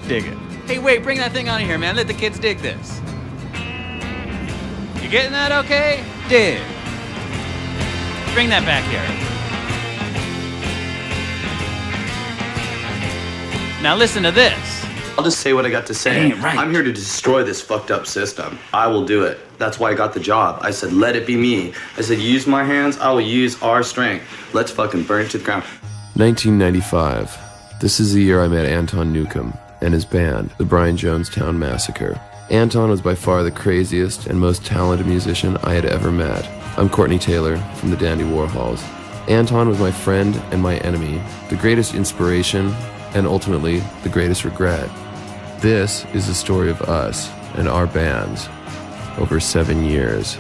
Dig it. Hey, wait, bring that thing out of here, man. Let the kids dig this. You getting that okay? Dig. Bring that back here. Now listen to this. I'll just say what I got to say. Dang, right. I'm here to destroy this fucked up system. I will do it. That's why I got the job. I said, let it be me. I said, use my hands, I will use our strength. Let's fucking burn it to the ground. 1995. This is the year I met Anton Newcomb and his band, the Brian Jonestown Massacre. Anton was by far the craziest and most talented musician I had ever met. I'm Courtney Taylor from the Dandy Warhols. Anton was my friend and my enemy, the greatest inspiration and ultimately the greatest regret. This is the story of us and our bands over 7 years.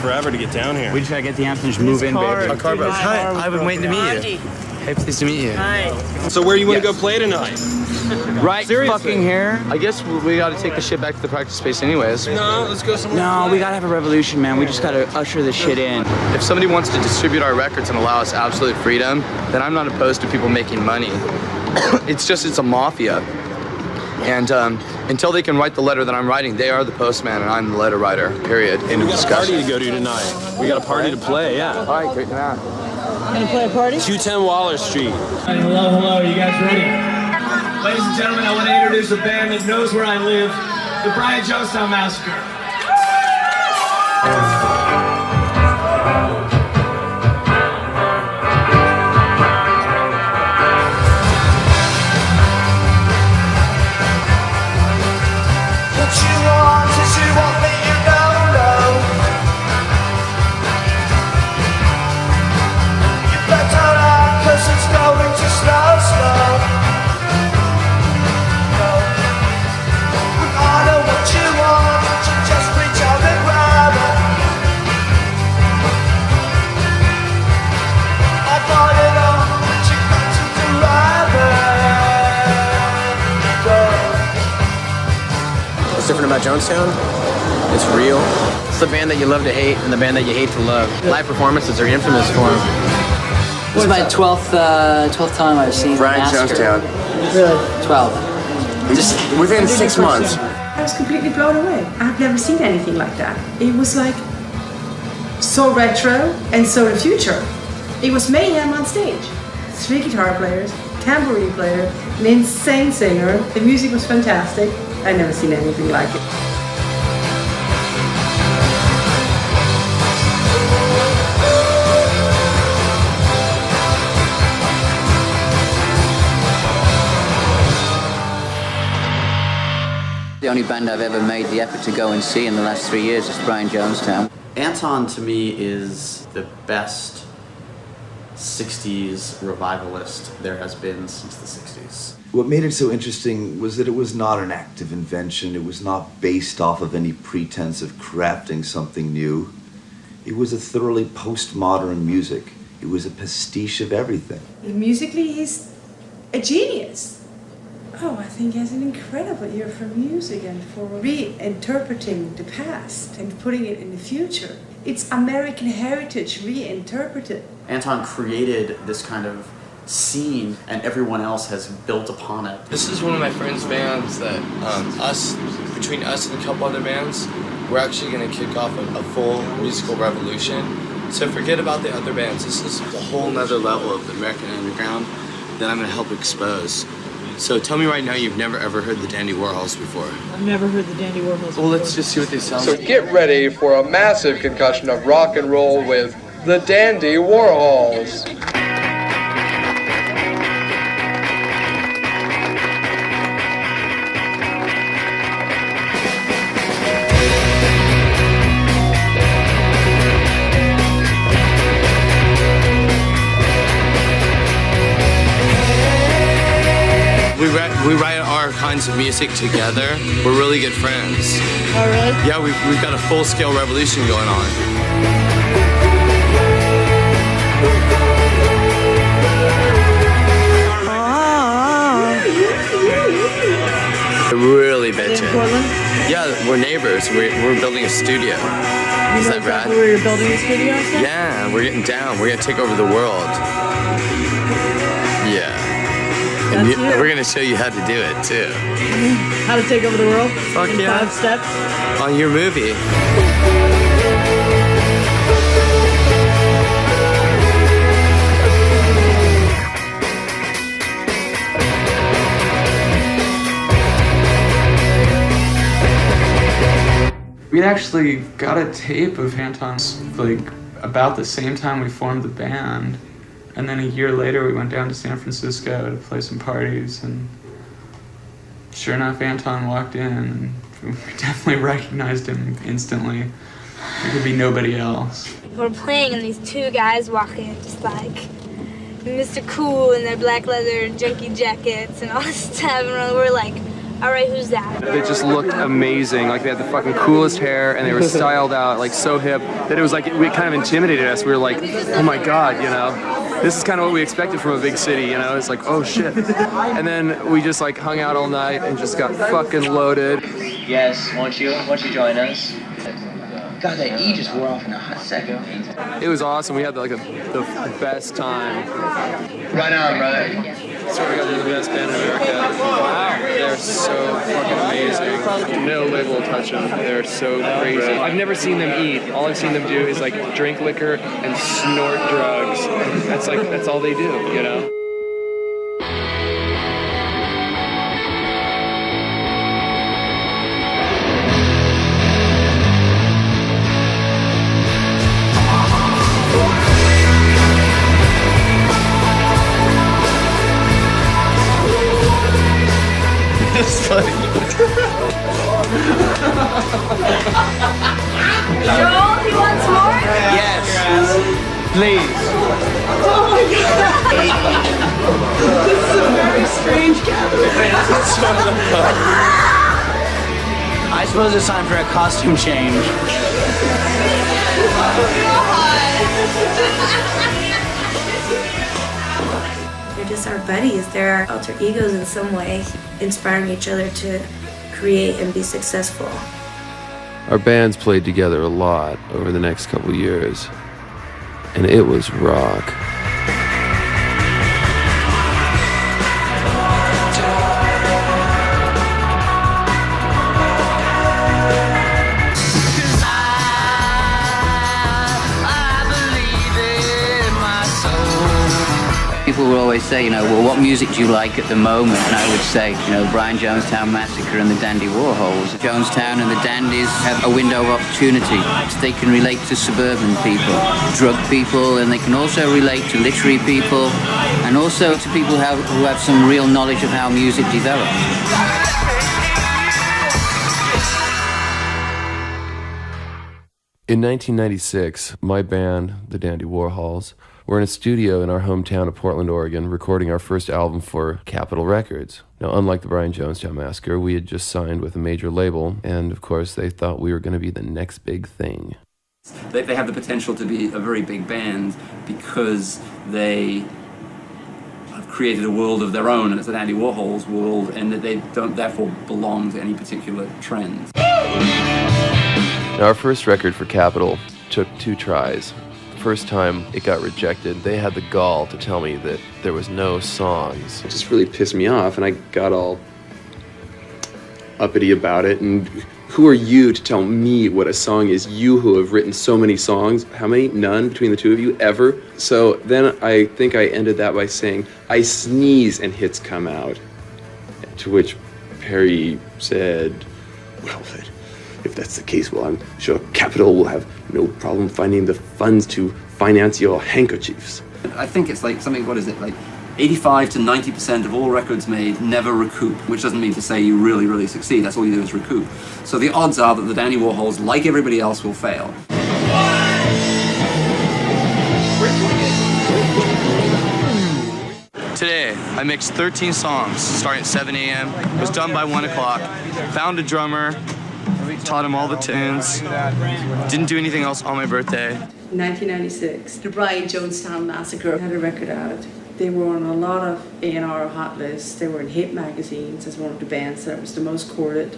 Forever to get down here. We just gotta get the amp and just move in, baby. Our car bro. Hi, I've been waiting to meet you. Hey, pleased to meet you. Hi. So where do you want to go play tonight? Right fucking here. I guess we gotta take the shit back to the practice space anyways. No, let's go somewhere. No, we gotta have a revolution, man. We just gotta usher this shit in. If somebody wants to distribute our records and allow us absolute freedom, then I'm not opposed to people making money. It's a mafia. And until they can write the letter that I'm writing, they are the postman and I'm the letter writer, period. End of We got a discussion. party to go to tonight. We got a party to play, yeah. All right, great to know. Gonna play a party? 210 Waller Street. Hello, you guys ready? Ladies and gentlemen, I want to introduce a band that knows where I live, the Brian Jonestown Massacre. Different about Jonestown? It's real. It's the band that you love to hate and the band that you hate to love. Live performances are infamous for them. This is my 12th time I've seen Brian Jonestown. Really? 12. Just within 6 months. I was completely blown away. I've never seen anything like that. It was like so retro and so the future. It was mayhem on stage. 3 guitar players, tambourine player, an insane singer. The music was fantastic. I've never seen anything like it. The only band I've ever made the effort to go and see in the last 3 years is Brian Jonestown. Anton, to me, is the best 60s revivalist there has been since the 60s. What made it so interesting was that it was not an active invention. It was not based off of any pretense of crafting something new. It was a thoroughly postmodern music. It was a pastiche of everything. Musically, he's a genius. Oh, I think he has an incredible ear for music and for reinterpreting the past and putting it in the future. It's American heritage reinterpreted. Anton created this kind of scene, and everyone else has built upon it. This is one of my friend's bands that between us and a couple other bands, we're actually going to kick off a full musical revolution. So forget about the other bands. This is a whole nother level of the American underground that I'm going to help expose. So tell me right now you've never ever heard the Dandy Warhols before. I've never heard the Dandy Warhols before. Well, let's just see what they sound So like. get ready for a massive concussion of rock and roll with the Dandy Warhols. We write our kinds of music together. We're really good friends. Oh, really? Yeah, we've got a full-scale revolution going on. Really bitchin'. In Portland? Yeah, we're neighbors. We're building a studio. You Is know that exactly rad? where you're building a studio? Yeah, we're getting down. We're gonna take over the world. Yeah. And That's you. we're gonna show you how to do it too. How to take over the world? Fuck in yeah. 5 steps? On your movie. We actually got a tape of Anton's, like, about the same time we formed the band. And then a year later we went down to San Francisco to play some parties, and sure enough Anton walked in and we definitely recognized him instantly. There could be nobody else. We're playing and these 2 guys walk in just like Mr. Cool in their black leather junkie jackets and all this stuff, and we're like, all right, who's that? They just looked amazing. Like, they had the fucking coolest hair, and they were styled out, like, so hip, that it was like, it kind of intimidated us. We were like, oh my God, you know? This is kind of what we expected from a big city, you know? It's like, oh shit. And then we just like hung out all night and just got fucking loaded. Yes, won't you join us? God, that E just wore off in a hot second. It was awesome. We had like the best time. Right on, brother. So we got the best band in America. Wow. They're so fucking amazing. No label will touch them. They're so crazy. I've never seen them eat. All I've seen them do is like drink liquor and snort drugs. That's all they do, you know? It's funny. Joel, he wants more? Yes. Please. Oh my God. This is a very strange gathering. I suppose it's time for a costume change. They're just our buddies. They're our alter egos in some way, inspiring each other to create and be successful. Our bands played together a lot over the next couple years, and it was rock. People will always say, well, what music do you like at the moment? And I would say, Brian Jonestown Massacre and the Dandy Warhols. Jonestown and the Dandies have a window of opportunity. They can relate to suburban people, drug people, and they can also relate to literary people, and also to people who have some real knowledge of how music develops. In 1996, my band, the Dandy Warhols, were in a studio in our hometown of Portland, Oregon, recording our first album for Capitol Records. Now, unlike the Brian Jonestown Massacre, we had just signed with a major label, and of course, they thought we were going to be the next big thing. They have the potential to be a very big band because they have created a world of their own, and it's an Andy Warhol's world, and that they don't therefore belong to any particular trend. Now, our first record for Capitol took 2 tries. The first time it got rejected, they had the gall to tell me that there was no songs. It just really pissed me off, and I got all uppity about it. And who are you to tell me what a song is? You who have written so many songs. How many? None between the two of you ever? So then I think I ended that by saying, I sneeze and hits come out. To which Perry said, well, if that's the case, well, I'm sure Capitol will have no problem finding the funds to finance your handkerchiefs. I think it's like something, what is it, like 85 to 90% of all records made never recoup, which doesn't mean to say you really, really succeed. That's all you do is recoup. So the odds are that the Dandy Warhols, like everybody else, will fail. Today, I mixed 13 songs, starting at 7 a.m., was done by 1 o'clock, found a drummer, taught him all the tunes, didn't do anything else on my birthday. 1996, the Brian Jonestown Massacre had a record out. They were on a lot of A&R hot lists. They were in hit magazines as one of the bands that was the most courted.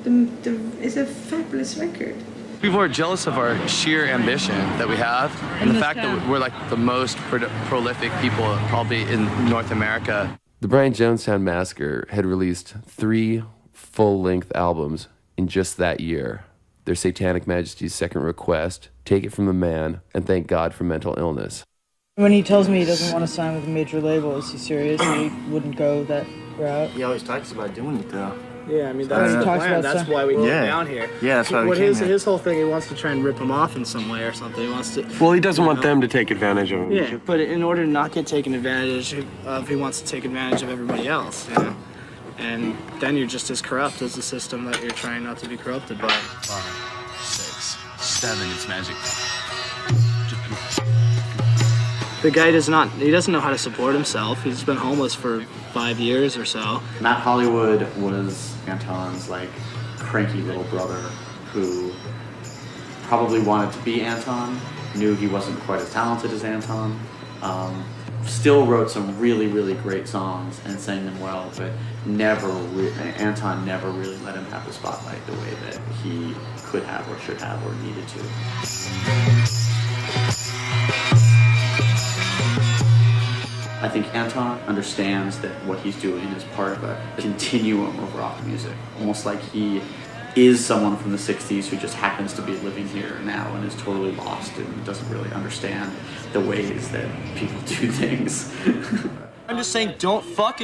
It's a fabulous record. People are jealous of our sheer ambition that we have, and the fact that we're like the most prolific people probably in North America. The Brian Jonestown Massacre had released 3 full-length albums in just that year. Their Satanic Majesty's Second Request, Take It From the Man, and Thank God for Mental Illness. When he tells me he doesn't want to sign with a major label, is he serious? He wouldn't go that route? He always talks about doing it, though. Yeah, I mean, that's the plan. That's why we came down here. Yeah, that's why we came here. His whole thing, he wants to try and rip him off in some way or something. He wants to... Well, he doesn't want them to take advantage of him. Yeah, but in order to not get taken advantage of, he wants to take advantage of everybody else, you know? And then you're just as corrupt as the system that you're trying not to be corrupted by. 5, 6, 7, it's magic. The guy he doesn't know how to support himself. He's been homeless for 5 years or so. Matt Hollywood was Anton's like cranky little brother who probably wanted to be Anton, knew he wasn't quite as talented as Anton, still wrote some really, really great songs and sang them well, but Anton never really let him have the spotlight the way that he could have or should have or needed to. I think Anton understands that what he's doing is part of a continuum of rock music. Almost like he is someone from the 60s who just happens to be living here now and is totally lost and doesn't really understand the ways that people do things. I'm just saying, don't fuck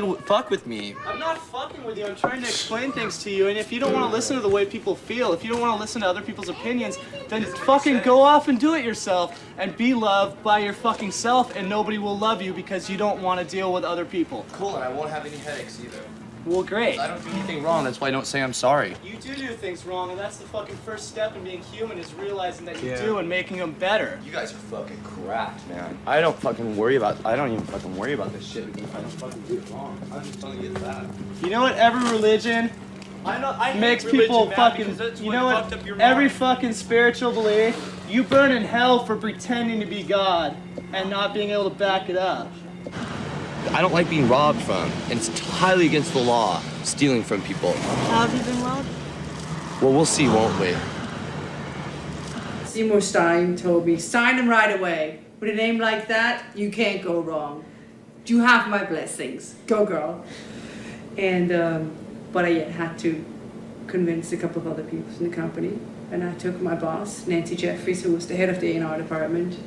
with me. I'm not fucking with you. I'm trying to explain things to you. And if you don't want to listen to the way people feel, if you don't want to listen to other people's opinions, then fucking go off and do it yourself and be loved by your fucking self, and nobody will love you because you don't want to deal with other people. Cool, and I won't have any headaches either. Well, great. I don't do anything wrong, that's why I don't say I'm sorry. You do things wrong, and that's the fucking first step in being human, is realizing that you do and making them better. You guys are fucking cracked, man. I don't even fucking worry about this shit if I don't fucking do it wrong. I'm just telling you that. You know what, every religion makes people fucking, you know what, every fucking spiritual belief, you burn in hell for pretending to be God and not being able to back it up. I don't like being robbed from, and it's highly against the law, stealing from people. How have you been robbed? Well, we'll see, won't we? Seymour Stein told me, sign him right away. With a name like that, you can't go wrong. You have my blessings. Go, girl. And, but I yet had to convince a couple of other people in the company. And I took my boss, Nancy Jeffries, who was the head of the A&R department,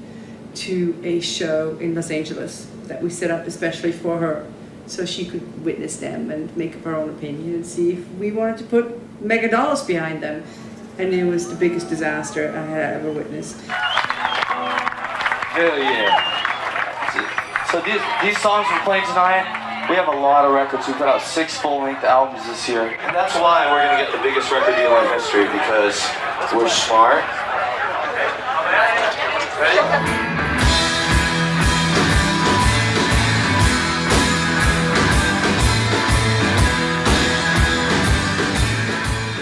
to a show in Los Angeles that we set up especially for her, so she could witness them and make up her own opinion and see if we wanted to put mega dollars behind them. And it was the biggest disaster I had ever witnessed. Hell yeah. So these songs we're playing tonight, we have a lot of records. We put out 6 full-length albums this year. And that's why we're gonna get the biggest record deal in history, because we're smart. Ready?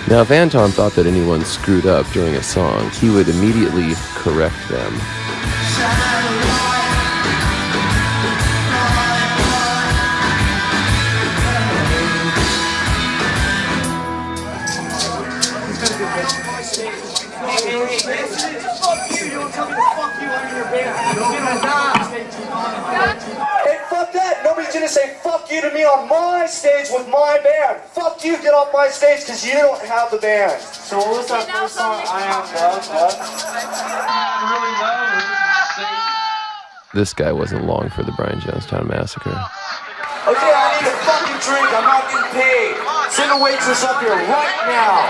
Now, if Anton thought that anyone screwed up during a song, he would immediately correct them. Fuck you, you to say fuck you to me on my stage with my band. Fuck you, get off my stage because you don't have the band. So what was that first song? I Am Love. This guy wasn't long for the Brian Jonestown Massacre. Okay, I need a fucking drink. I'm not getting paid. Send a waitress up here right now.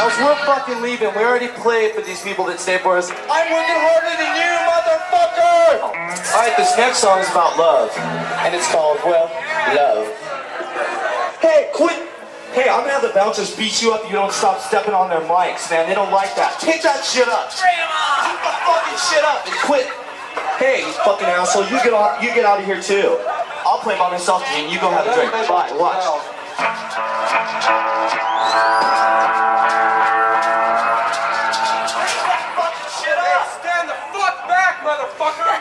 Else we're fucking leaving. We already played for these people that stay for us. I'm working harder than you, motherfucker! Alright, this next song is about love. And it's called, well, Love. Hey, quit! Hey, I'm gonna have the bouncers beat you up if you don't stop stepping on their mics, man. They don't like that. Pick that shit up. Keep the fucking shit up and quit. Hey, you fucking asshole, you get out of here too. I'll play by myself and you go have a drink. Bye, watch. Stand the fuck back, motherfucker!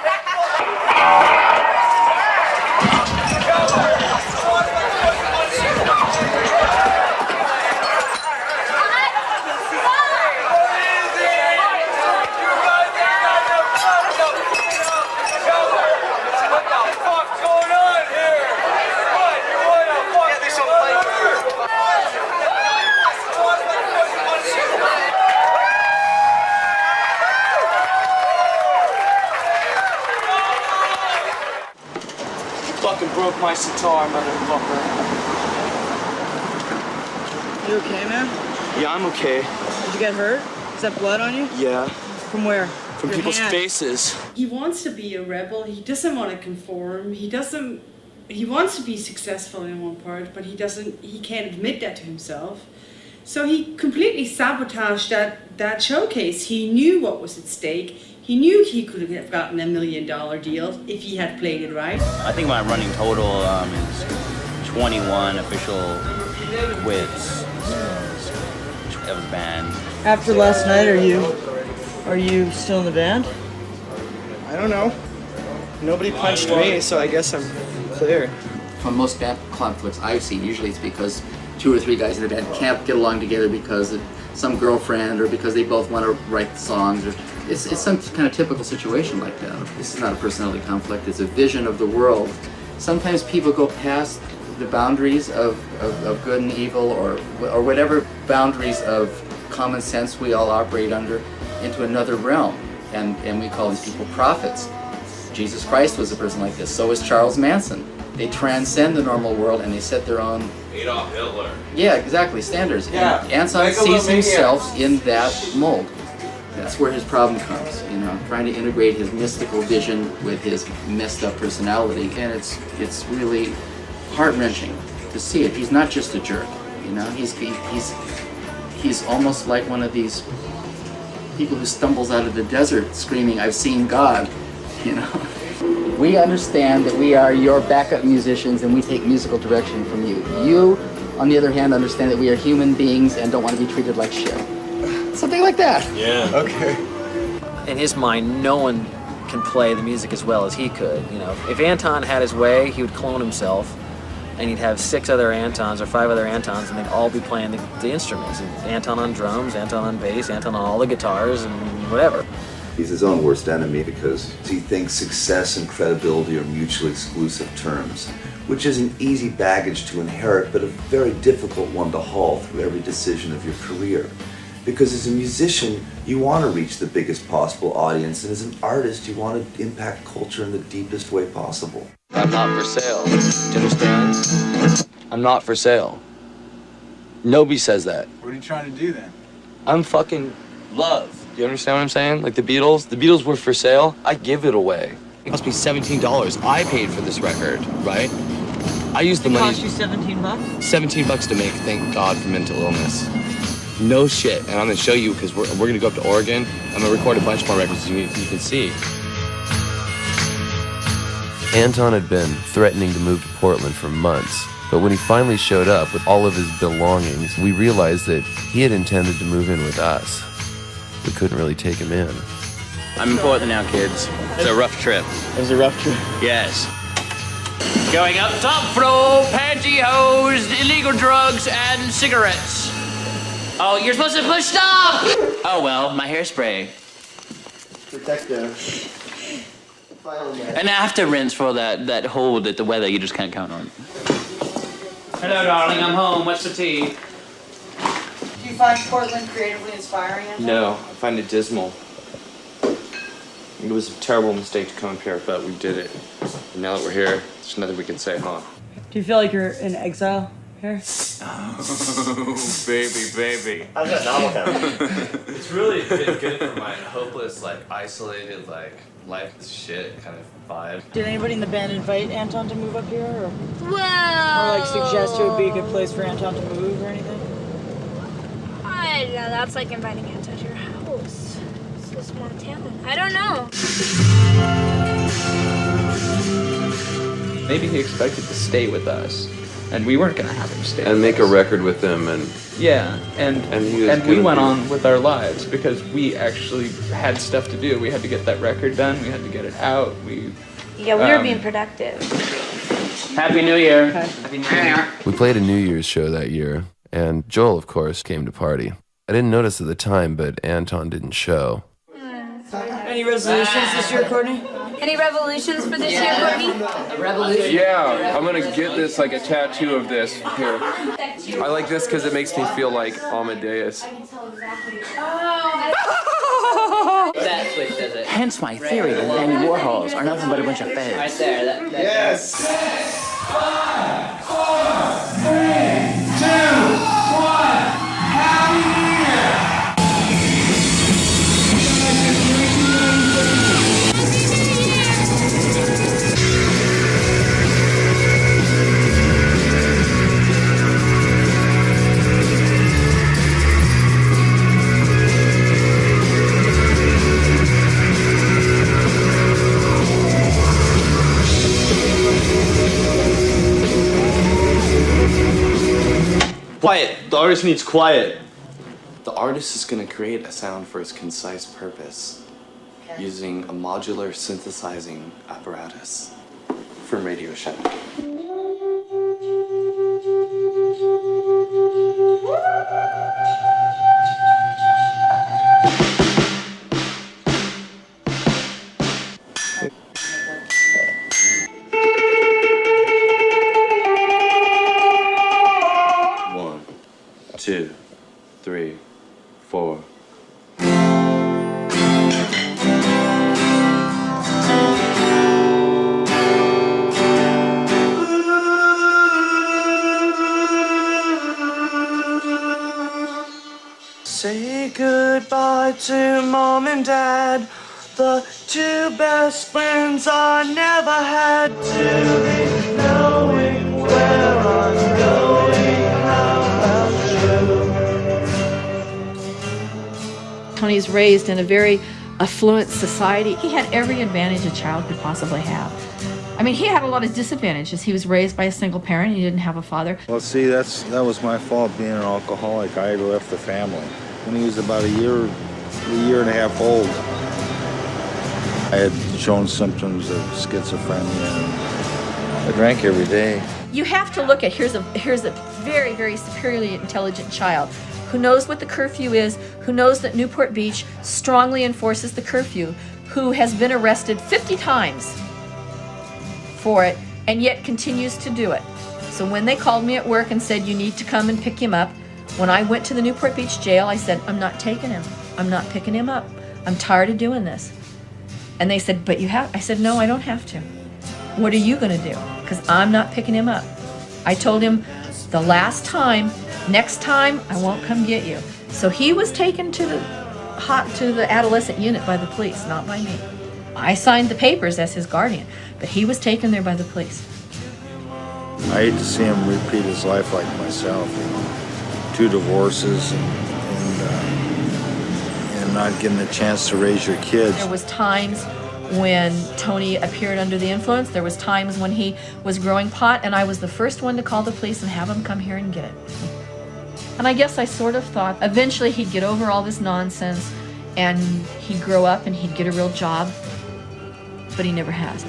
Fucking broke my sitar, motherfucker. You okay, man? Yeah, I'm okay. Did you get hurt? Is that blood on you? Yeah. From where? From Your people's hand. faces. He wants to be a rebel. He doesn't want to conform. He wants to be successful in one part, but he can't admit that to himself. So he completely sabotaged that showcase. He knew what was at stake. He knew he could have gotten $1 million deal if he had played it right. I think my running total is 21 official quits of the band. After last night, are you still in the band? I don't know. Nobody punched me, so I guess I'm clear. From most band conflicts I've seen, usually it's because 2 or 3 guys in the band can't get along together because of some girlfriend or because they both want to write the songs. Or it's some kind of typical situation like that. This is not a personality conflict, it's a vision of the world. Sometimes people go past the boundaries of good and evil or whatever boundaries of common sense we all operate under into another realm. And we call these people prophets. Jesus Christ was a person like this, so was Charles Manson. They transcend the normal world and they set their own... Adolf Hitler. Yeah, exactly, standards. Yeah. And Anton sees himself in that mold. That's where his problem comes, you know, trying to integrate his mystical vision with his messed up personality. And it's really heart-wrenching to see it. He's not just a jerk, you know, he's almost like one of these people who stumbles out of the desert screaming, "I've seen God," you know. We understand that we are your backup musicians and we take musical direction from you. You, on the other hand, understand that we are human beings and don't want to be treated like shit. Something like that. Yeah. Okay. In his mind, no one can play the music as well as he could. You know, if Anton had his way, he would clone himself, and he'd have 6 other Antons or 5 other Antons, and they'd all be playing the instruments. Anton on drums, Anton on bass, Anton on all the guitars, and whatever. He's his own worst enemy because he thinks success and credibility are mutually exclusive terms, which is an easy baggage to inherit, but a very difficult one to haul through every decision of your career. Because as a musician, you want to reach the biggest possible audience, and as an artist, you want to impact culture in the deepest way possible. I'm not for sale. Do you understand? I'm not for sale. Nobody says that. What are you trying to do then? I'm fucking love. Do you understand what I'm saying? Like the Beatles? The Beatles were for sale. I give it away. It cost me $17. I paid for this record, right? I used the money. It cost you $17? $17 to make, thank God for mental illness. No shit. And I'm gonna show you because we're gonna go up to Oregon. I'm gonna record a bunch more records you can see. Anton had been threatening to move to Portland for months, but when he finally showed up with all of his belongings, we realized that he had intended to move in with us. We couldn't really take him in. I'm in Portland now, kids. It's a rough trip. It was a rough trip. Yes. Going up top floor, pantyhose, illegal drugs, and cigarettes. Oh, you're supposed to push stop! Oh well, my hairspray. Protective. And after rinse for that hole that the weather you just can't count on. Hello, darling. I'm home. What's the tea? Do you find Portland creatively inspiring? No, I find it dismal. It was a terrible mistake to come up here, but we did it. And now that we're here, there's nothing we can say, huh? Do you feel like you're in exile here? Oh, baby. How's that novel coming? It's really been good for my hopeless, like, isolated, like, life is shit kind of vibe. Did anybody in the band invite Anton to move up here? Or Well, like suggest it would be a good place for Anton to move or anything? I don't know. That's like inviting Anton to your house. It's a small town. I don't know. Maybe he expected to stay with us, and we weren't gonna have him stay. And make a record with them, and yeah, and we went on with our lives because we actually had stuff to do. We had to get that record done. We had to get it out. Yeah, we were being productive. Happy New Year. Happy New Year. we played a New Year's show that year, and Joel, of course, came to party. I didn't notice at the time, but Anton didn't show. Any resolutions this year, Courtney? Any revolutions for this year, Courtney? Revolution? Yeah, I'm gonna get this, like a tattoo of this here. I like this because it makes me feel like Amadeus. That switch does it. Hence my theory that Dandy Warhols are nothing but a bunch of fags. Right there. That Yes. 5, 4, 3, 2, 1. Happy New Year. Quiet. The artist needs quiet. The artist is going to create a sound for its concise purpose using a modular synthesizing apparatus from Radio Shack. One, 2, 3, 4. Say goodbye to Mom and Dad, the two best friends I never had. To be knowing where I'm going, how about you? Tony's raised in a very affluent society. He had every advantage a child could possibly have. I mean, he had a lot of disadvantages. He was raised by a single parent. He didn't have a father. Well, see, that was my fault being an alcoholic. I had left the family. When he was about a year and a half old, I had shown symptoms of schizophrenia, and I drank every day. You have to look at, here's a very, very superiorly intelligent child who knows what the curfew is, who knows that Newport Beach strongly enforces the curfew, who has been arrested 50 times for it, and yet continues to do it. So when they called me at work and said, you need to come and pick him up, when I went to the Newport Beach jail, I said, I'm not taking him. I'm not picking him up. I'm tired of doing this. And they said, but you have. I said, no, I don't have to. What are you going to do? Because I'm not picking him up. I told him the last time, next time, I won't come get you. So he was taken to the adolescent unit by the police, not by me. I signed the papers as his guardian, but he was taken there by the police. I hate to see him repeat his life like myself, you know. 2 divorces and not getting a chance to raise your kids. There was times when Tony appeared under the influence. There was times when he was growing pot, and I was the first one to call the police and have him come here and get it. And I guess I sort of thought eventually he'd get over all this nonsense and he'd grow up and he'd get a real job, but he never has.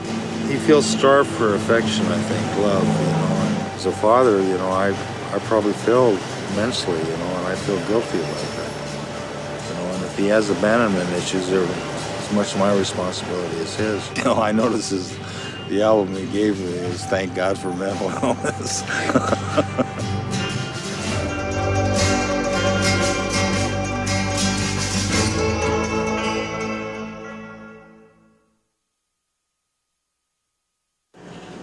He feels starved for affection, I think, love, you know. As a father, you know, I probably failed immensely, you know, and I feel guilty about that. You know, and if he has abandonment issues, it's as much my responsibility as his. You know, I notice the album he gave me is Thank God for Mental Illness.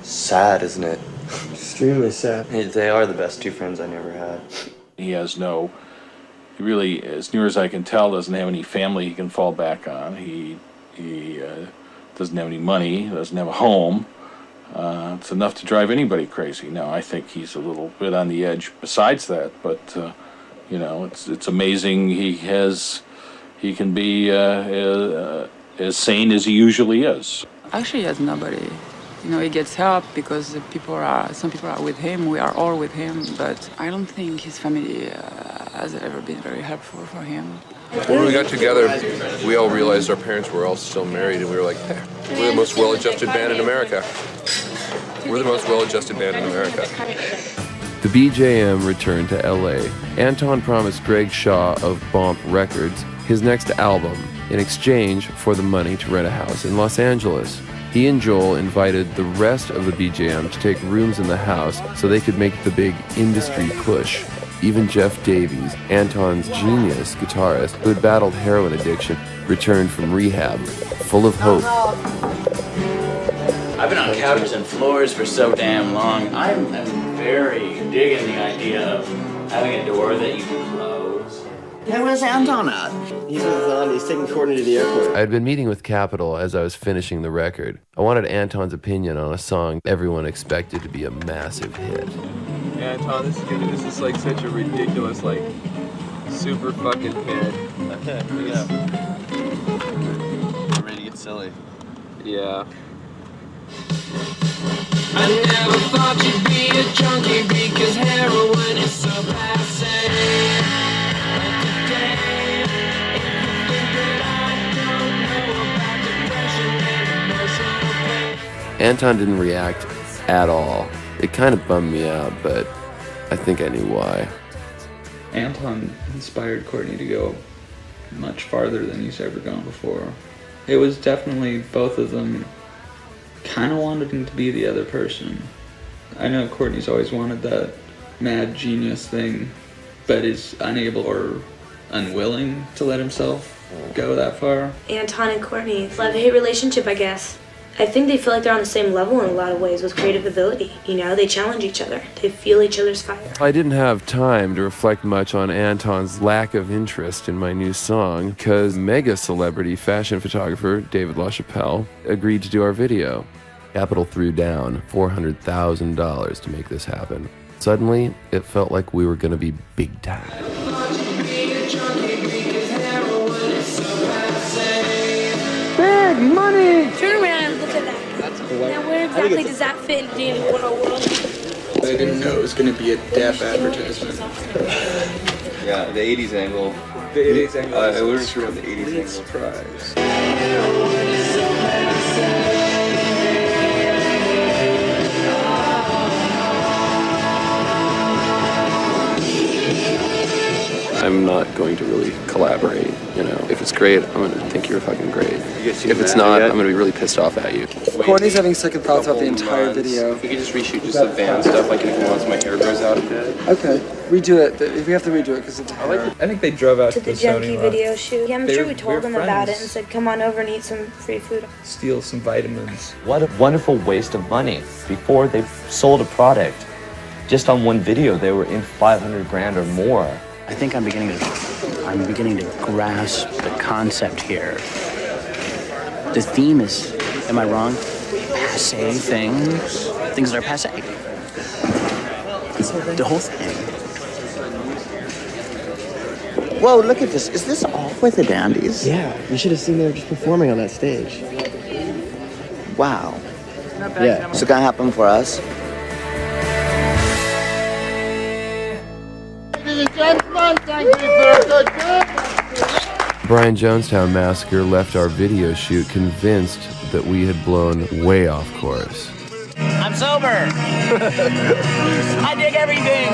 Sad, isn't it? Extremely sad. They are the best two friends I never had. He really, as near as I can tell, doesn't have any family he can fall back on. He doesn't have any money, doesn't have a home. It's enough to drive anybody crazy. Now, I think he's a little bit on the edge besides that, but, you know, it's amazing he can be as sane as he usually is. Actually, he has nobody. You know, he gets help because some people are with him, we are all with him, but I don't think his family has ever been very helpful for him. When we got together, we all realized our parents were all still married, and we were like, hey, we're the most well-adjusted band in America. We're the most well-adjusted band in America. The BJM returned to LA. Anton promised Greg Shaw of Bomp Records his next album in exchange for the money to rent a house in Los Angeles. He and Joel invited the rest of the BJM to take rooms in the house so they could make the big industry push. Even Jeff Davies, Anton's genius guitarist who had battled heroin addiction, returned from rehab, full of hope. I've been on couches and floors for so damn long. I'm very digging the idea of having a door that you can close. Hey, where's Anton at? He's taking Courtney to the airport. I had been meeting with Capitol as I was finishing the record. I wanted Anton's opinion on a song everyone expected to be a massive hit. Anton, this is like such a ridiculous, like, super fucking hit. Yeah. I'm ready to get silly. Yeah. I never thought you'd be a junkie because heroin is so passe. Anton didn't react at all. It kind of bummed me out, but I think I knew why. Anton inspired Courtney to go much farther than he's ever gone before. It was definitely both of them kind of wanting to be the other person. I know Courtney's always wanted that mad genius thing, but is unable or unwilling to let himself go that far. Anton and Courtney, love-hate relationship, I guess. I think they feel like they're on the same level in a lot of ways with creative ability. You know, they challenge each other. They feel each other's fire. I didn't have time to reflect much on Anton's lack of interest in my new song because mega celebrity fashion photographer David LaChapelle agreed to do our video. Capitol threw down $400,000 to make this happen. Suddenly, it felt like we were going to be big time. Big money! Turn around and look at that. Now where exactly does that fit in Dandy Warhol? I didn't know it was going to be a deaf advertisement. Yeah, the 80s angle. The 80s angle. I wasn't sure what the 80s angle was. Surprise. I'm not going to really collaborate, you know. If it's great, I'm going to think you're fucking great. If it's not, I'm going to be really pissed off at you. Courtney's having second thoughts about the entire video. We could just reshoot just the van stuff, like if once my hair grows out a bit. Okay, redo it. We have to redo it because it's I think they drove out To the junkie video shoot. Yeah, I'm sure we told them about it friends. and said, come on over and eat some free food. Steal some vitamins. What a wonderful waste of money. Before they sold a product, just on one video, they were in 500 grand or more. I think I'm beginning to grasp the concept here. The theme is, am I wrong? Passe things that are passe. The whole thing. Whoa, look at this. Is this all for the Dandies? Yeah, you should have seen them just performing on that stage. Wow. Yeah. So it's gonna happen for us. Ladies and gentlemen, thank you for a good game. Brian Jonestown Massacre left our video shoot convinced that we had blown way off course. I'm sober. I dig everything.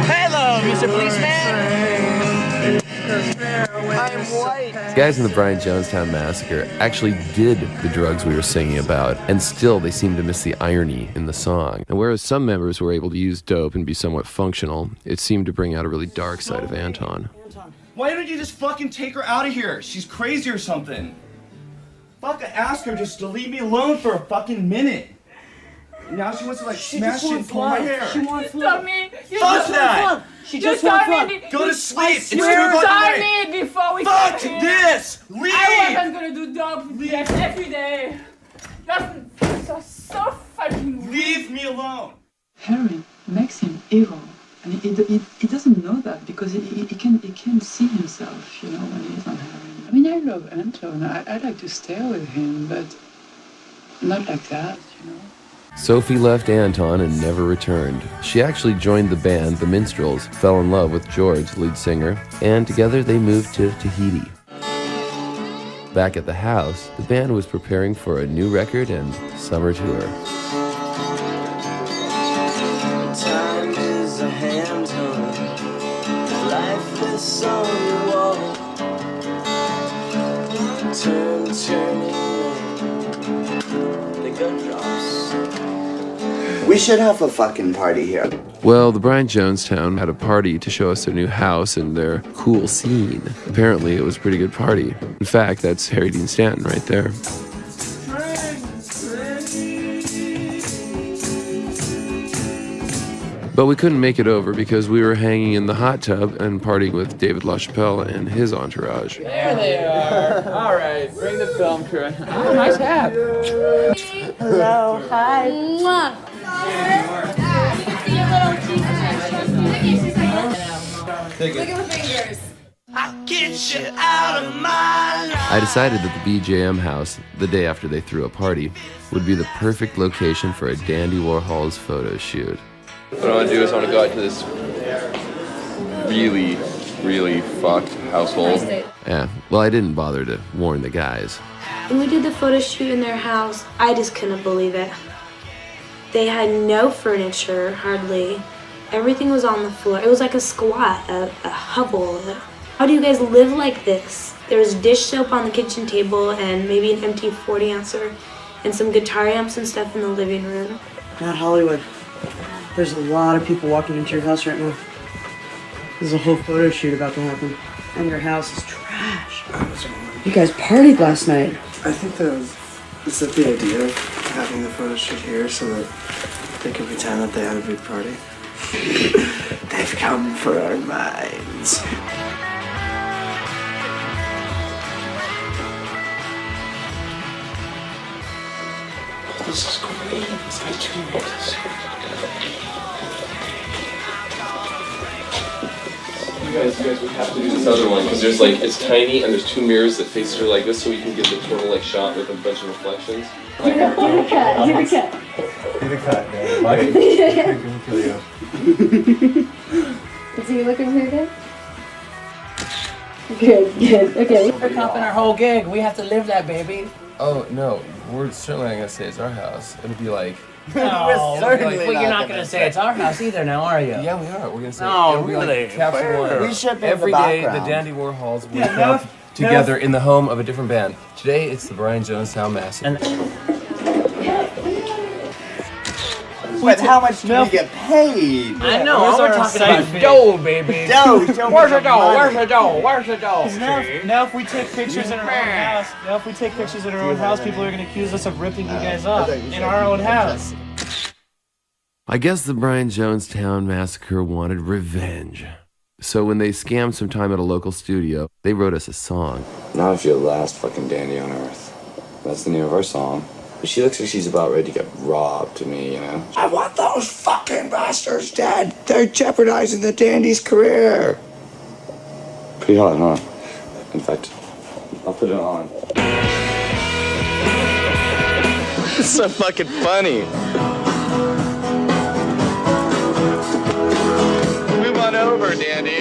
Hello, Mr. Policeman. I'm white. The guys in the Brian Jonestown Massacre actually did the drugs we were singing about, and still they seem to miss the irony in the song. And whereas some members were able to use dope and be somewhat functional, it seemed to bring out a really dark side of Anton. Why don't you just fucking take her out of here? She's crazy or something. Fuck, I asked her just to leave me alone for a fucking minute. Now she wants to like smash shit and pull my hair. She wants love. Fuck that! She just wants love. Go to sleep. It's 2 You o'clock told at night. me before we Fuck came here. this! Leave! I wasn't gonna do dope sex every day. That's so fucking weird. Leave me alone. Heroin makes him evil, and he doesn't know that because he can't see himself, you know, when he's on heroin. I mean, I love Anton. I'd like to stay with him, but not like that, you know. Sophie left Anton and never returned. She actually joined the band, the Minstrels, fell in love with George, the lead singer, and together they moved to Tahiti. Back at the house, the band was preparing for a new record and summer tour. Time is a hand on life is on the wall. Turning, the gun drops. We should have a fucking party here. Well, the Brian Jonestown had a party to show us their new house and their cool scene. Apparently, it was a pretty good party. In fact, that's Harry Dean Stanton right there. But we couldn't make it over because we were hanging in the hot tub and partying with David LaChapelle and his entourage. There they are. All right, bring the film crew in. Oh, nice hat. Hello, hi. Mwah. Look at my fingers. I get you out of my life. I decided that the BJM house, the day after they threw a party, would be the perfect location for a Dandy Warhol's photo shoot. What I want to do is I want to go out to this really, really fucked household. Yeah, well, I didn't bother to warn the guys. When we did the photo shoot in their house, I just couldn't believe it. They had no furniture, hardly. Everything was on the floor. It was like a squat, a hovel. How do you guys live like this? There was dish soap on the kitchen table and maybe an empty 40-ouncer and some guitar amps and stuff in the living room. Not Hollywood. There's a lot of people walking into your house right now. There's a whole photo shoot about to happen. And your house is trash. You guys partied last night. I think it's the idea of having the photo shoot here so that they can pretend that they had a big party. They've come for our minds. This is great. You guys would have to do this other one because there's like, it's tiny and there's 2 mirrors that face her like this so we can get the total like shot with a bunch of reflections. Give it a cut, give it a cut. Give it a cut, man. Why? It will kill you. Is he looking here again? Good. Okay. We're comping our whole gig. We have to live that, baby. Oh, no, we're certainly not going to say it's our house. It'll be like... No, certainly well, you're not gonna say it's our house either now, are you? Yeah, we are. We're gonna say no, it'll be really. Like Capsule One. We should be Every the day, the background. Dandy Warhols wake up together in the home of a different band. Today, it's the Brian Jonestown Massacre. But how much do we get paid? I know, we're talking about dough, baby. Dough. Where's the dough? Where's the dough? Where's the dough? Now if we take pictures in our own house, people are going to accuse us of ripping you guys off in our own house. I guess the Brian Jonestown Massacre wanted revenge. So when they scammed some time at a local studio, they wrote us a song. Not if you're the last fucking dandy on earth. That's the name of our song. She looks like she's about ready to get robbed to me, you know? I want those fucking bastards dead. They're jeopardizing the dandy's career. Pretty hot, huh? In fact, I'll put it on. It's so fucking funny. Move on over, dandy.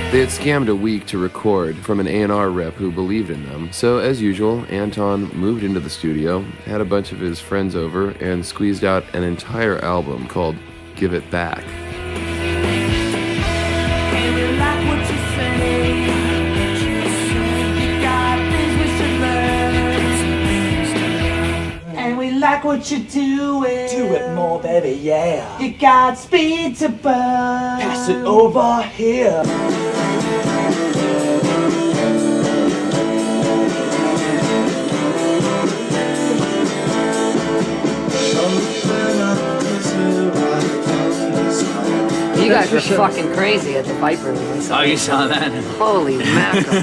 They had scammed a week to record from an A&R rep who believed in them. So, as usual, Anton moved into the studio, had a bunch of his friends over, and squeezed out an entire album called Give It Back. like what you're doing. Do it more, baby, yeah. You got speed to burn. Pass it over here. You guys were fucking crazy at the Viper. Oh, you saw that? Holy mackerel.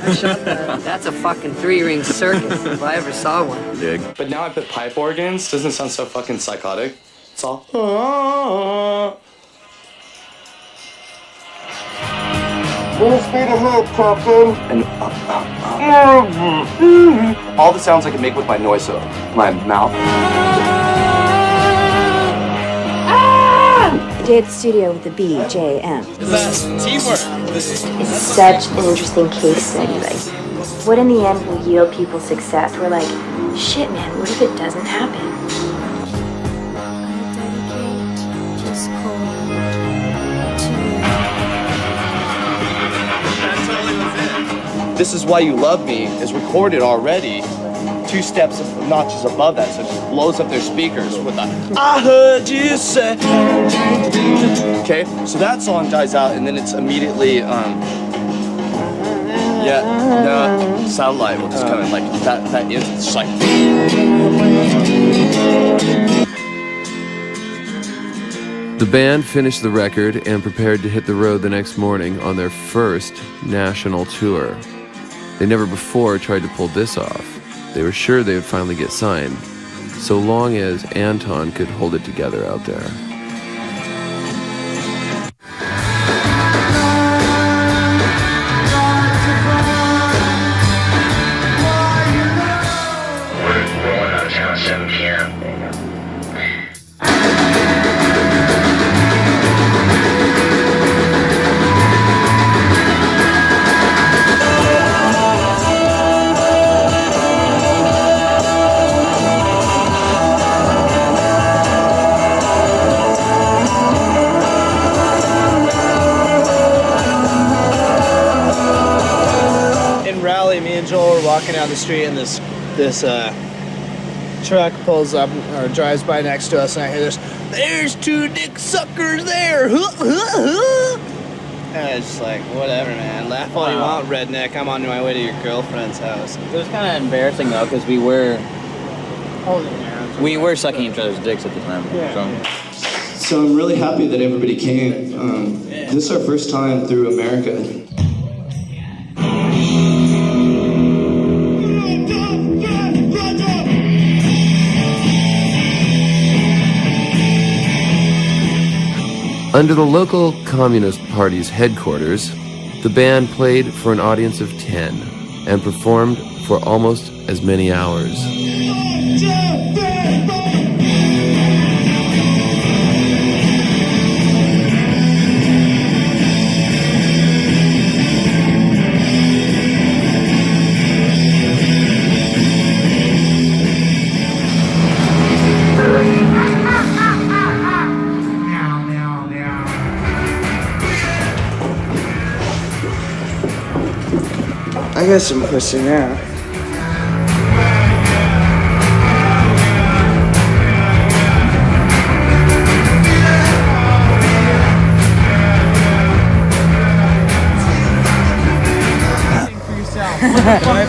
That's a fucking 3-ring circus if I ever saw one. But now I put pipe organs. Doesn't sound so fucking psychotic. It's all. Full speed ahead, Captain. And all the sounds I can make with my noise, my mouth. Day at the studio with the BJM. Teamwork. It's such an interesting case study. Like, what in the end will yield people success? We're like, shit, man, what if it doesn't happen? This Is Why You Love Me is recorded already 2 steps of notches above that, so it just blows up their speakers with a I heard you say. Okay, so that song dies out and then it's immediately satellite will just come in like that is it's just like The band finished the record and prepared to hit the road the next morning on their first national tour. They never before tried to pull this off. They were sure they would finally get signed, so long as Anton could hold it together out there. We're going out of town 7 p.m. Me and Joel were walking down the street and this truck pulls up or drives by next to us and I hear there's 2 dick suckers there. And I was just like, whatever, man. Laugh all you want, redneck. I'm on my way to your girlfriend's house. It was kind of embarrassing though, because we were sucking each other's dicks at the time. Yeah. So I'm really happy that everybody came. This is our first time through America. Under the local Communist Party's headquarters, the band played for an audience of 10 and performed for almost as many hours. I got some pussy now.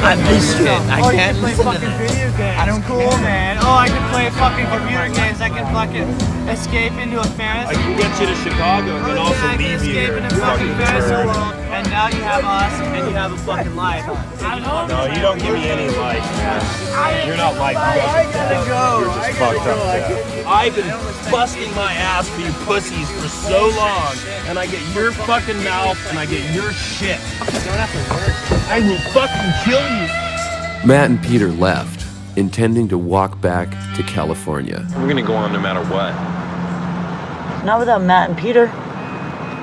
I missed it. I can't play listen to fucking this. video games. I don't Cool, care. man. Oh, I can play fucking computer games. I can fucking escape into a fantasy. I can get you to Chicago and then also I can leave you escape here. into a fucking fantasy world, and now you have us, and you have a fucking life. No, you don't give me any life, man. You're not like me. You're just fucked up, Jeff. I've been busting my ass for you pussies for so long, and I get your fucking mouth and I get your shit. I will fucking kill you. Matt and Peter left, intending to walk back to California. We're gonna go on no matter what. Not without Matt and Peter.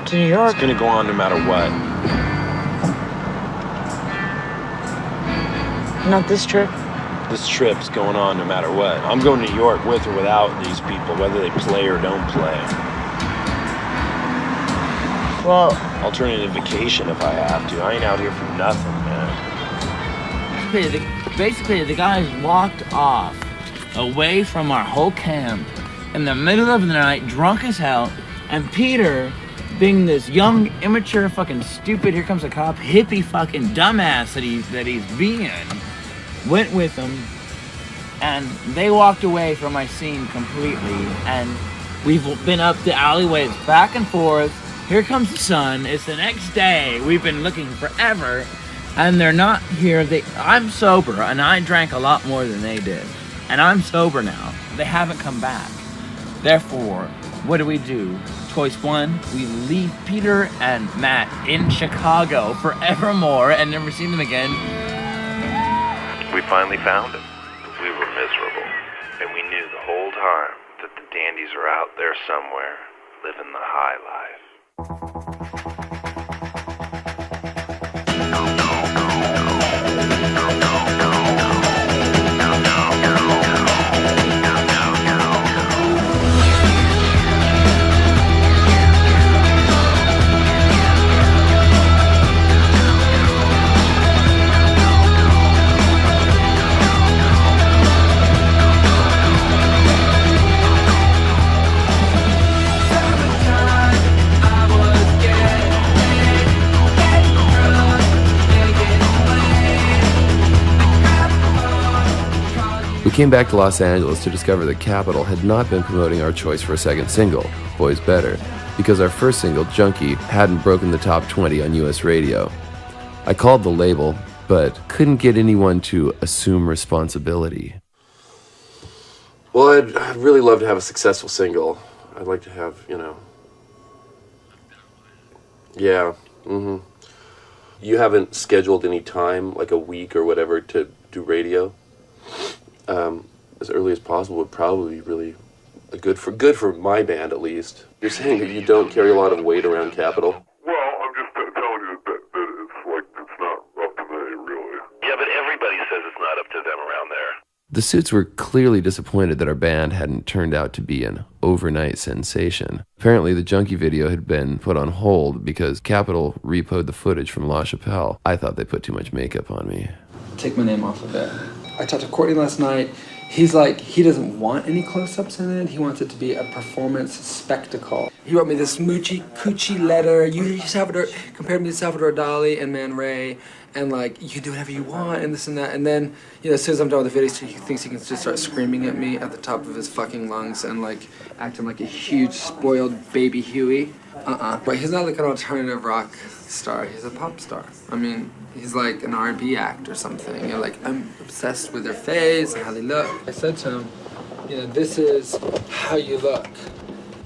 To New York. It's gonna go on no matter what. Not this trip. This trip's going on no matter what. I'm going to New York with or without these people, whether they play or don't play. Well, I'll turn it into vacation if I have to. I ain't out here for nothing, man. Basically, the guys walked off away from our whole camp in the middle of the night, drunk as hell, and Peter, being this young, immature, fucking stupid, here comes a cop, hippie fucking dumbass that he's being, went with them, and they walked away from my scene completely, and we've been up the alleyways back and forth. Here comes the sun. It's the next day. We've been looking forever, and they're not here. I'm sober, and I drank a lot more than they did, and I'm sober now. They haven't come back. Therefore, what do? Choice one, we leave Peter and Matt in Chicago forevermore and never see them again. We finally found him. We were miserable, and we knew the whole time that the dandies are out there somewhere, living the high life. We came back to Los Angeles to discover that Capitol had not been promoting our choice for a second single, Boys Better, because our first single, Junkie, hadn't broken the top 20 on US radio. I called the label, but couldn't get anyone to assume responsibility. Well, I'd really love to have a successful single. I'd like to have, Yeah, You haven't scheduled any time, like a week or whatever, to do radio? As early as possible would probably be really good for my band, at least. You're saying that you don't carry a lot of weight around Capitol? Well, I'm just telling you that it's like, it's not up to me, really. Yeah, but everybody says it's not up to them around there. The Suits were clearly disappointed that our band hadn't turned out to be an overnight sensation. Apparently, the Junkie video had been put on hold because Capitol repoed the footage from La Chapelle. I thought they put too much makeup on me. Take my name off of it. I talked to Courtney last night. He's like, he doesn't want any close-ups in it. He wants it to be a performance spectacle. He wrote me this moochy coochie letter. Compared me to Salvador Dali and Man Ray, and like, you can do whatever you want, and this and that. And then, as soon as I'm done with the video, he thinks he can just start screaming at me at the top of his fucking lungs and like acting like a huge spoiled baby Huey. But he's not like an alternative rock star. He's a pop star. I mean, he's like an R&B act or something. I'm obsessed with their face and how they look. I said to him, this is how you look.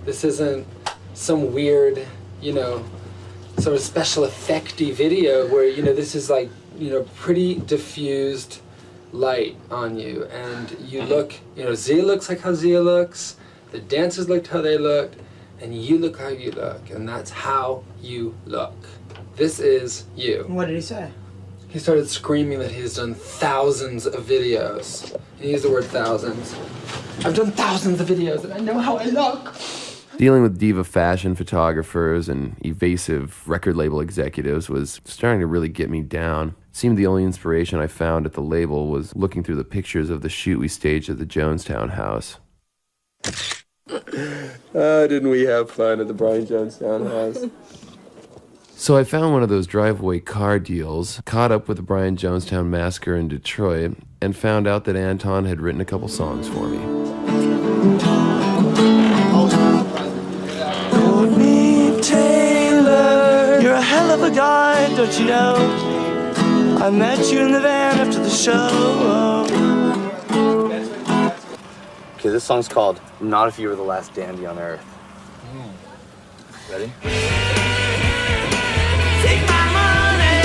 This isn't some weird, sort of special effecty video where, this is like, pretty diffused light on you. And you look, Zia looks like how Zia looks. The dancers looked how they looked. And you look how you look. And that's how you look. This is you. What did he say? He started screaming that he's done thousands of videos. He used the word thousands. I've done thousands of videos and I know how I look. Dealing with diva fashion photographers and evasive record label executives was starting to really get me down. It seemed the only inspiration I found at the label was looking through the pictures of the shoot we staged at the Jonestown house. Didn't we have fun at the Brian Jonestown house? So I found one of those driveway car deals, caught up with the Brian Jonestown Massacre in Detroit, and found out that Anton had written a couple songs for me. Courtney Taylor, you're a hell of a guy, don't you know? I met you in the van after the show. Okay, this song's called Not If You Were the Last Dandy on Earth. Ready? Take my money,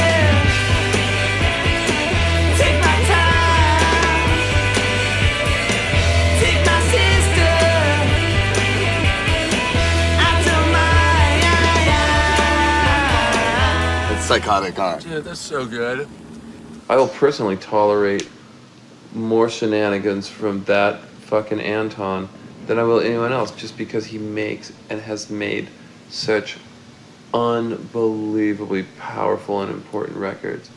take my time, take my sister, It's psychotic, huh? Dude, that's so good. I will personally tolerate more shenanigans from that fucking Anton than I will anyone else, just because he makes and has made such unbelievably powerful and important records.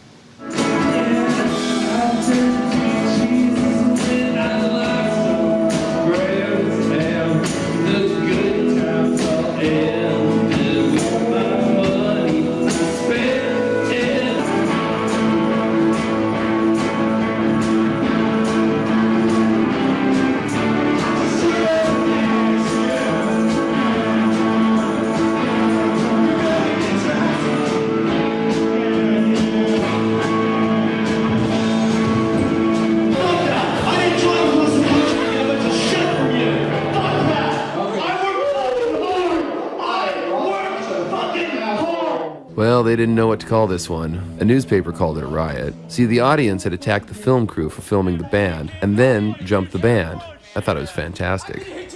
Well, they didn't know what to call this one. A newspaper called it a riot. See, the audience had attacked the film crew for filming the band, and then jumped the band. I thought it was fantastic. You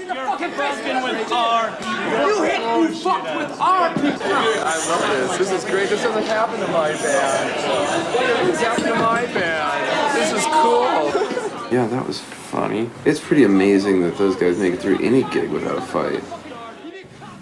fuck with our people. I love this. This is great. This doesn't happen to my band. This happened to my band. This is cool. Yeah, that was funny. It's pretty amazing that those guys make it through any gig without a fight.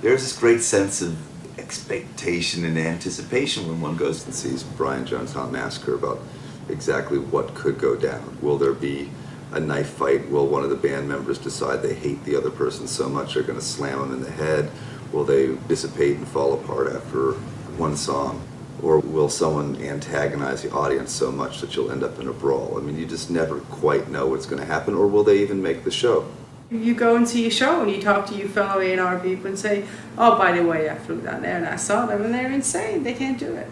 There's this great sense of expectation and anticipation when one goes and sees Brian Jonestown Massacre about exactly what could go down. Will there be a knife fight? Will one of the band members decide they hate the other person so much they're going to slam them in the head? Will they dissipate and fall apart after one song? Or will someone antagonize the audience so much that you'll end up in a brawl? I mean, you just never quite know what's going to happen, or will they even make the show? You go and see a show and you talk to your fellow A&R people and say, oh, by the way, I flew down there and I saw them and they're insane. They can't do it.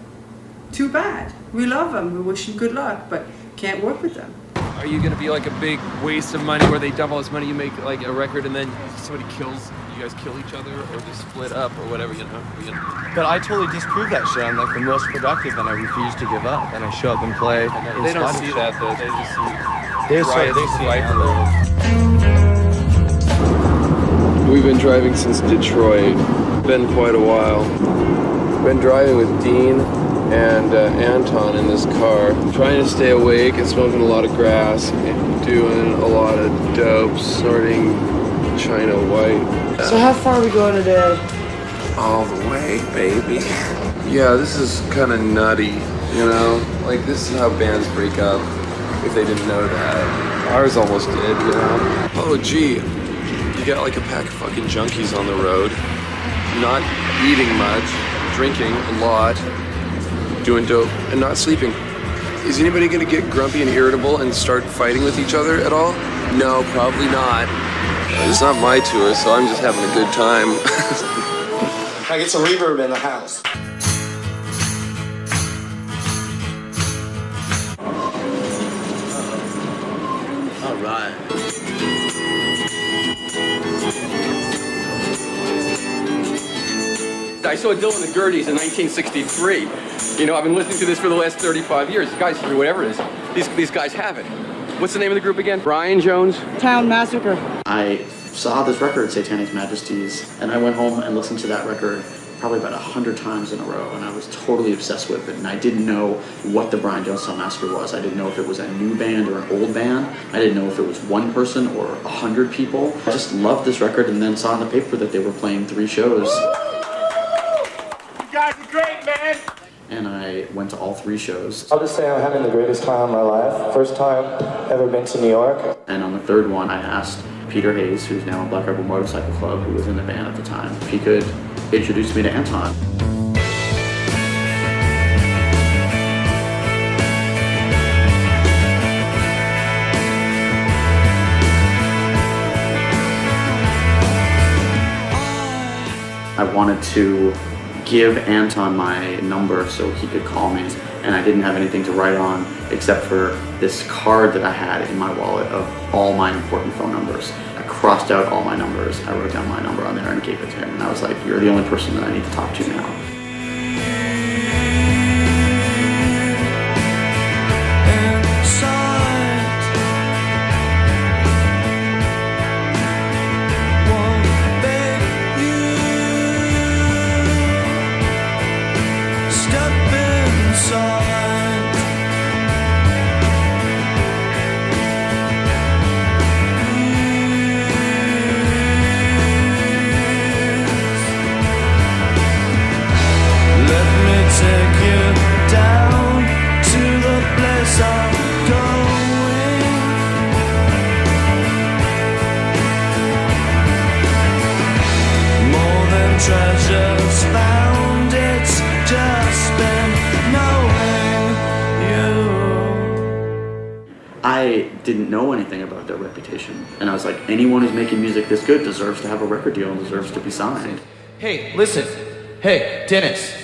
Too bad. We love them. We wish them good luck, but can't work with them. Are you gonna be like a big waste of money where they dump all this money, you make like a record and then somebody kills, you guys kill each other or just split up or whatever, you know? But I totally disprove that shit. I'm like the most productive and I refuse to give up. And I show up and play. They don't see that though, they just see They see We've been driving since Detroit. Been quite a while. Been driving with Dean and Anton in this car. Trying to stay awake and smoking a lot of grass and doing a lot of dope, snorting China White. So how far are we going today? All the way, baby. Yeah, this is kind of nutty, you know? Like, this is how bands break up, if they didn't know that. Ours almost did, you know? Oh, gee. You got like a pack of fucking junkies on the road, not eating much, drinking a lot, doing dope, and not sleeping. Is anybody gonna get grumpy and irritable and start fighting with each other at all? No, probably not. It's not my tour, so I'm just having a good time. Can I get some reverb in the house? All right. I saw Dylan the Gerties in 1963. You know, I've been listening to this for the last 35 years. You guys can do whatever it is. These guys have it. What's the name of the group again? Brian Jones? Town Massacre. I saw this record, Satanic Majesties, and I went home and listened to that record probably about 100 times in a row, and I was totally obsessed with it, and I didn't know what the Brian Jonestown Massacre was. I didn't know if it was a new band or an old band. I didn't know if it was one person or 100 people. I just loved this record and then saw in the paper that they were playing 3 shows. You guys are great, man! And I went to all 3 shows. I'll just say I'm having the greatest time of my life. First time ever been to New York. And on the 3rd one, I asked Peter Hayes, who's now in Black Rebel Motorcycle Club, who was in the band at the time, if he could introduce me to Anton. I wanted to give Anton my number so he could call me, and I didn't have anything to write on except for this card that I had in my wallet of all my important phone numbers. I crossed out all my numbers, I wrote down my number on there and gave it to him, and I was like, you're the only person that I need to talk to now. Treasures found, it's just been knowing you. I didn't know anything about their reputation, and I was like, anyone who's making music this good deserves to have a record deal and deserves to be signed. Hey, listen. Hey, Dennis.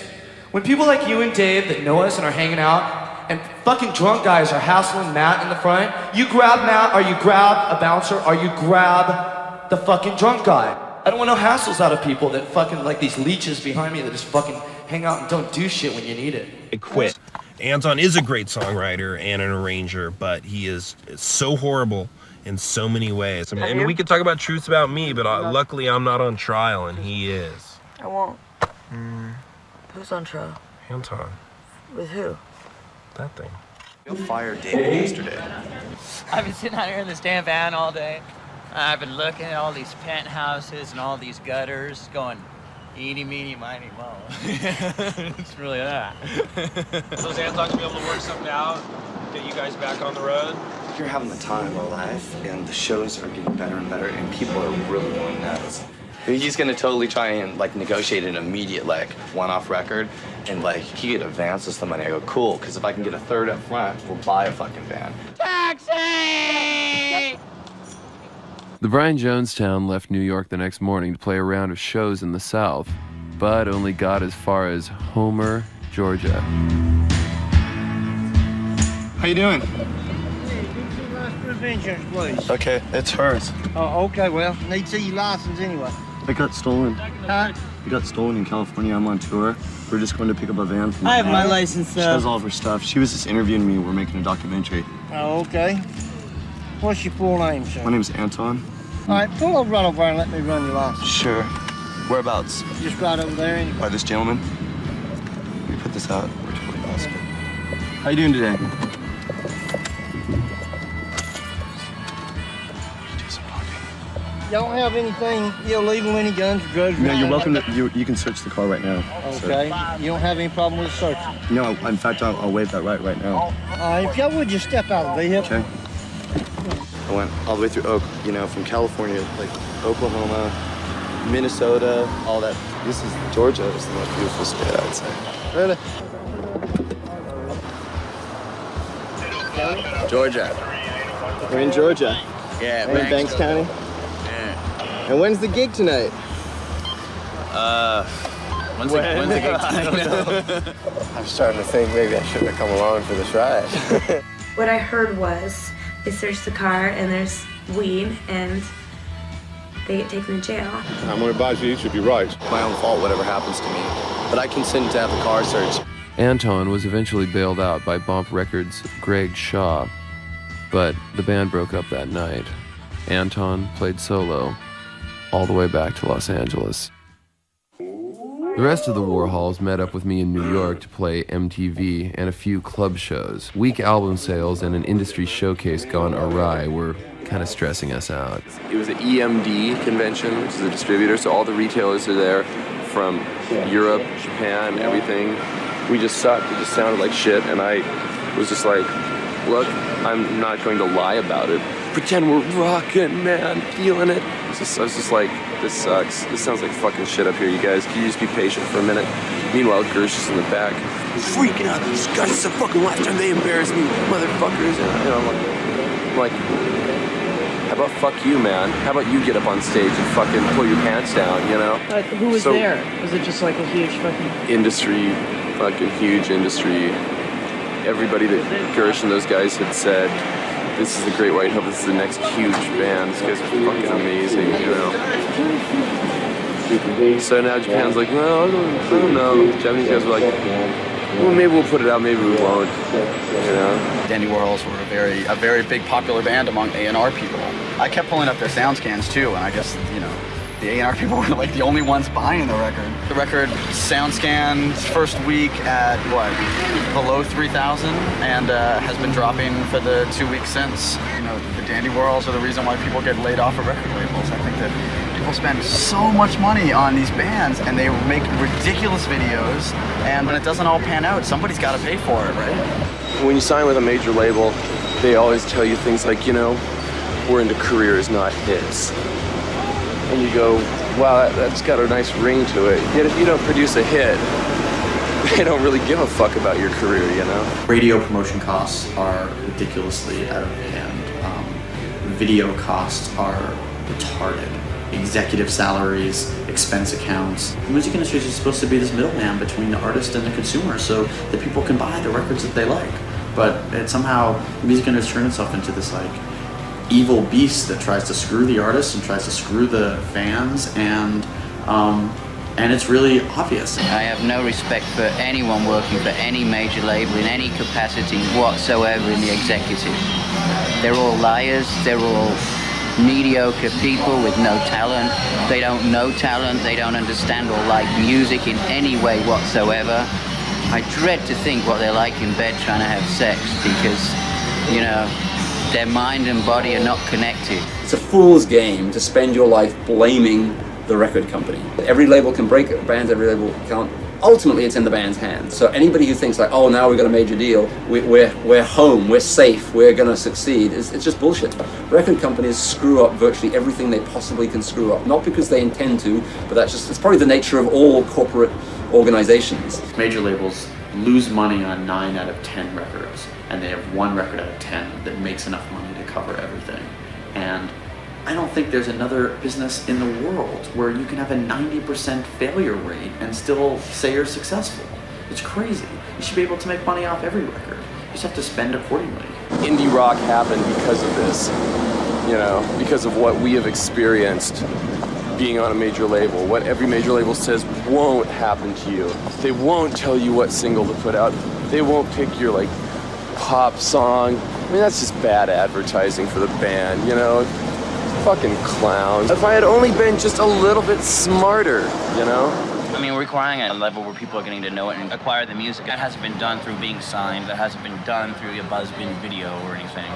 When people like you and Dave that know us and are hanging out, and fucking drunk guys are hassling Matt in the front, you grab Matt, or you grab a bouncer, or you grab the fucking drunk guy. I don't want no hassles out of people that fucking like these leeches behind me that just fucking hang out and don't do shit when you need it. I quit. Anton is a great songwriter and an arranger, but he is so horrible in so many ways. And we could talk about truths about me, but luckily I'm not on trial, and he is. I won't. Who's on trial? Anton. With who? That thing. You fired David yesterday. I've been sitting out here in this damn van all day. I've been looking at all these penthouses and all these gutters, going, eeny, meeny, miny, mo. It's really that. Those Antons be able to work something out, get you guys back on the road? You're having the time of our life, and the shows are getting better and better, and people are really going nuts. He's gonna totally try and like negotiate an immediate like one-off record, and like he could advance us the money. I go, cool, because if I can get a third up front, we'll buy a fucking van. Taxi! The Brian Jonestown left New York the next morning to play a round of shows in the South, but only got as far as Homer, Georgia. How you doing? Insurance, please. Okay, it's hers. Oh, okay, well, need to see your license anyway. It got stolen. Huh? It got stolen in California. I'm on tour. We're just going to pick up a van from I have my license, She has all of her stuff. She was just interviewing me. We're making a documentary. Oh, okay. What's your full name, sir? My name's Anton. All right, pull over right over there and let me run your license. Sure. Whereabouts? Just right over there. Anyway. By this gentleman. Let me put this out. We're totally awesome. How you doing today? Y'all don't have anything illegal, any guns or drugs? No, you're welcome to, you can search the car right now. Okay. You don't have any problem with searching? No, in fact, I'll waive that right now. If y'all would just step out of the vehicle. Okay. I went all the way through from California, like Oklahoma, Minnesota, all that. This is Georgia is the most beautiful state, I'd say. Really? Georgia. We're in Georgia. Yeah, we're in Banks County. Yeah. And when's the gig tonight? When's the gig tonight? I don't know. I'm starting to think maybe I shouldn't have come along for this ride. What I heard was they search the car and there's weed and they get taken to jail. I'm going to advise you should be right. My own fault, whatever happens to me. But I consent to have the car searched. Anton was eventually bailed out by Bomp Records' Greg Shaw, but the band broke up that night. Anton played solo all the way back to Los Angeles. The rest of the Warhols met up with me in New York to play MTV and a few club shows. Weak album sales and an industry showcase gone awry were kind of stressing us out. It was an EMD convention, which is a distributor, so all the retailers are there from Europe, Japan, everything. We just sucked. It just sounded like shit, and I was just like, look, I'm not going to lie about it. Pretend we're rocking, man, feeling it. I was just like, this sucks. This sounds like fucking shit up here, you guys. Can you just be patient for a minute? Meanwhile, Gersh is in the back, freaking out. These guys, it's the fucking last time they embarrass me, motherfuckers. And I'm like, how about fuck you, man? How about you get up on stage and fucking pull your pants down, you know? Like, who was there? Was it just like a huge fucking... Industry, fucking huge industry. Everybody that Gersh and those guys had said, this is the Great White Hope, this is the next huge band, these guys are fucking amazing, you know. So now Japan's like, well, I don't know. The Japanese guys were like, well, maybe we'll put it out, maybe we won't, you know. Dandy Warhols were a very big popular band among A&R people. I kept pulling up their sound scans too, and I guess, you know, the A&R people were like the only ones buying the record. The record sound scanned first week at what, below 3,000, and has been dropping for the 2 weeks since. You know, the Dandy Warhols are the reason why people get laid off of record labels. I think that people spend so much money on these bands, and they make ridiculous videos, and when it doesn't all pan out, somebody's got to pay for it, right? When you sign with a major label, they always tell you things like, you know, we're into careers, not hits. And you go, wow, that's got a nice ring to it. Yet if you don't produce a hit, they don't really give a fuck about your career, you know? Radio promotion costs are ridiculously out of hand. Video costs are retarded. Executive salaries, expense accounts. The music industry is supposed to be this middleman between the artist and the consumer so that people can buy the records that they like. But somehow the music industry turned itself into this like evil beast that tries to screw the artists and tries to screw the fans, and And it's really obvious. I have no respect for anyone working for any major label in any capacity whatsoever in the executive. They're all liars, they're all mediocre people with no talent. They don't know talent, they don't understand or like music in any way whatsoever. I dread to think what they're like in bed trying to have sex because, you know, their mind and body are not connected. It's a fool's game to spend your life blaming the record company. Every label can break bands, every label can't. Ultimately, it's in the band's hands. So anybody who thinks like, oh, now we've got a major deal, we're home, we're safe, we're gonna succeed, it's just bullshit. Record companies screw up virtually everything they possibly can screw up. Not because they intend to, but it's probably the nature of all corporate organizations. Major labels lose money on 9 out of 10 records, and they have 1 record out of 10 that makes enough money to cover everything. And I don't think there's another business in the world where you can have a 90% failure rate and still say you're successful. It's crazy. You should be able to make money off every record. You just have to spend accordingly. Indie rock happened because of this, you know, because of what we have experienced being on a major label. What every major label says won't happen to you. They won't tell you what single to put out. They won't pick your, like, pop song. I mean, that's just bad advertising for the band, you know? Fucking clowns. If I had only been just a little bit smarter, you know? I mean, we're requiring a level where people are getting to know it and acquire the music. That hasn't been done through being signed. That hasn't been done through a Buzzbin video or anything.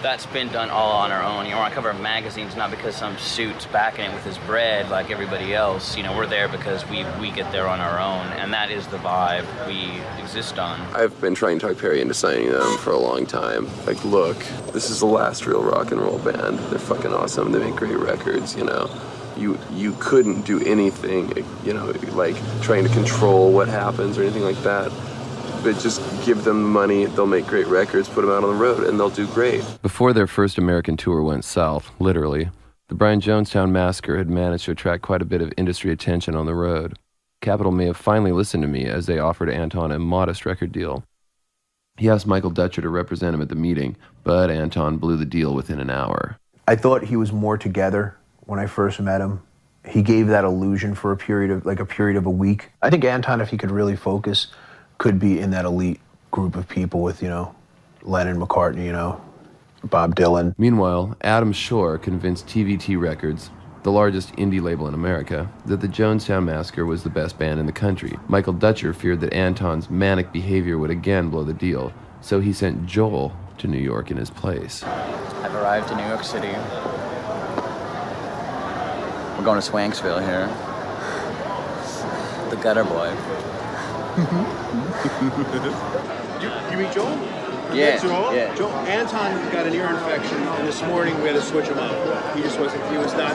That's been done all on our own. You know, we're on cover of magazines not because some suit's backing it with his bread like everybody else. You know, we're there because we get there on our own, and that is the vibe we exist on. I've been trying to talk Perry into signing them for a long time. Like, look, this is the last real rock and roll band. They're fucking awesome. They make great records, you know. You couldn't do anything, you know, like trying to control what happens or anything like that. But just give them the money, they'll make great records, put them out on the road, and they'll do great. Before their first American tour went south, literally, the Brian Jonestown Massacre had managed to attract quite a bit of industry attention on the road. Capitol may have finally listened to me as they offered Anton a modest record deal. He asked Michael Dutcher to represent him at the meeting, but Anton blew the deal within an hour. I thought he was more together when I first met him. He gave that illusion for a period of a week. I think Anton, if he could really focus, could be in that elite group of people with, you know, Lennon, McCartney, you know, Bob Dylan. Meanwhile, Adam Shore convinced TVT Records, the largest indie label in America, that the Jonestown Massacre was the best band in the country. Michael Dutcher feared that Anton's manic behavior would again blow the deal, so he sent Joel to New York in his place. I've arrived in New York City. We're going to Swanksville here. The gutter boy. You meet Joel? Yeah, Joel? yeah. Joel, Anton got an ear infection, and this morning we had to switch him up. He was not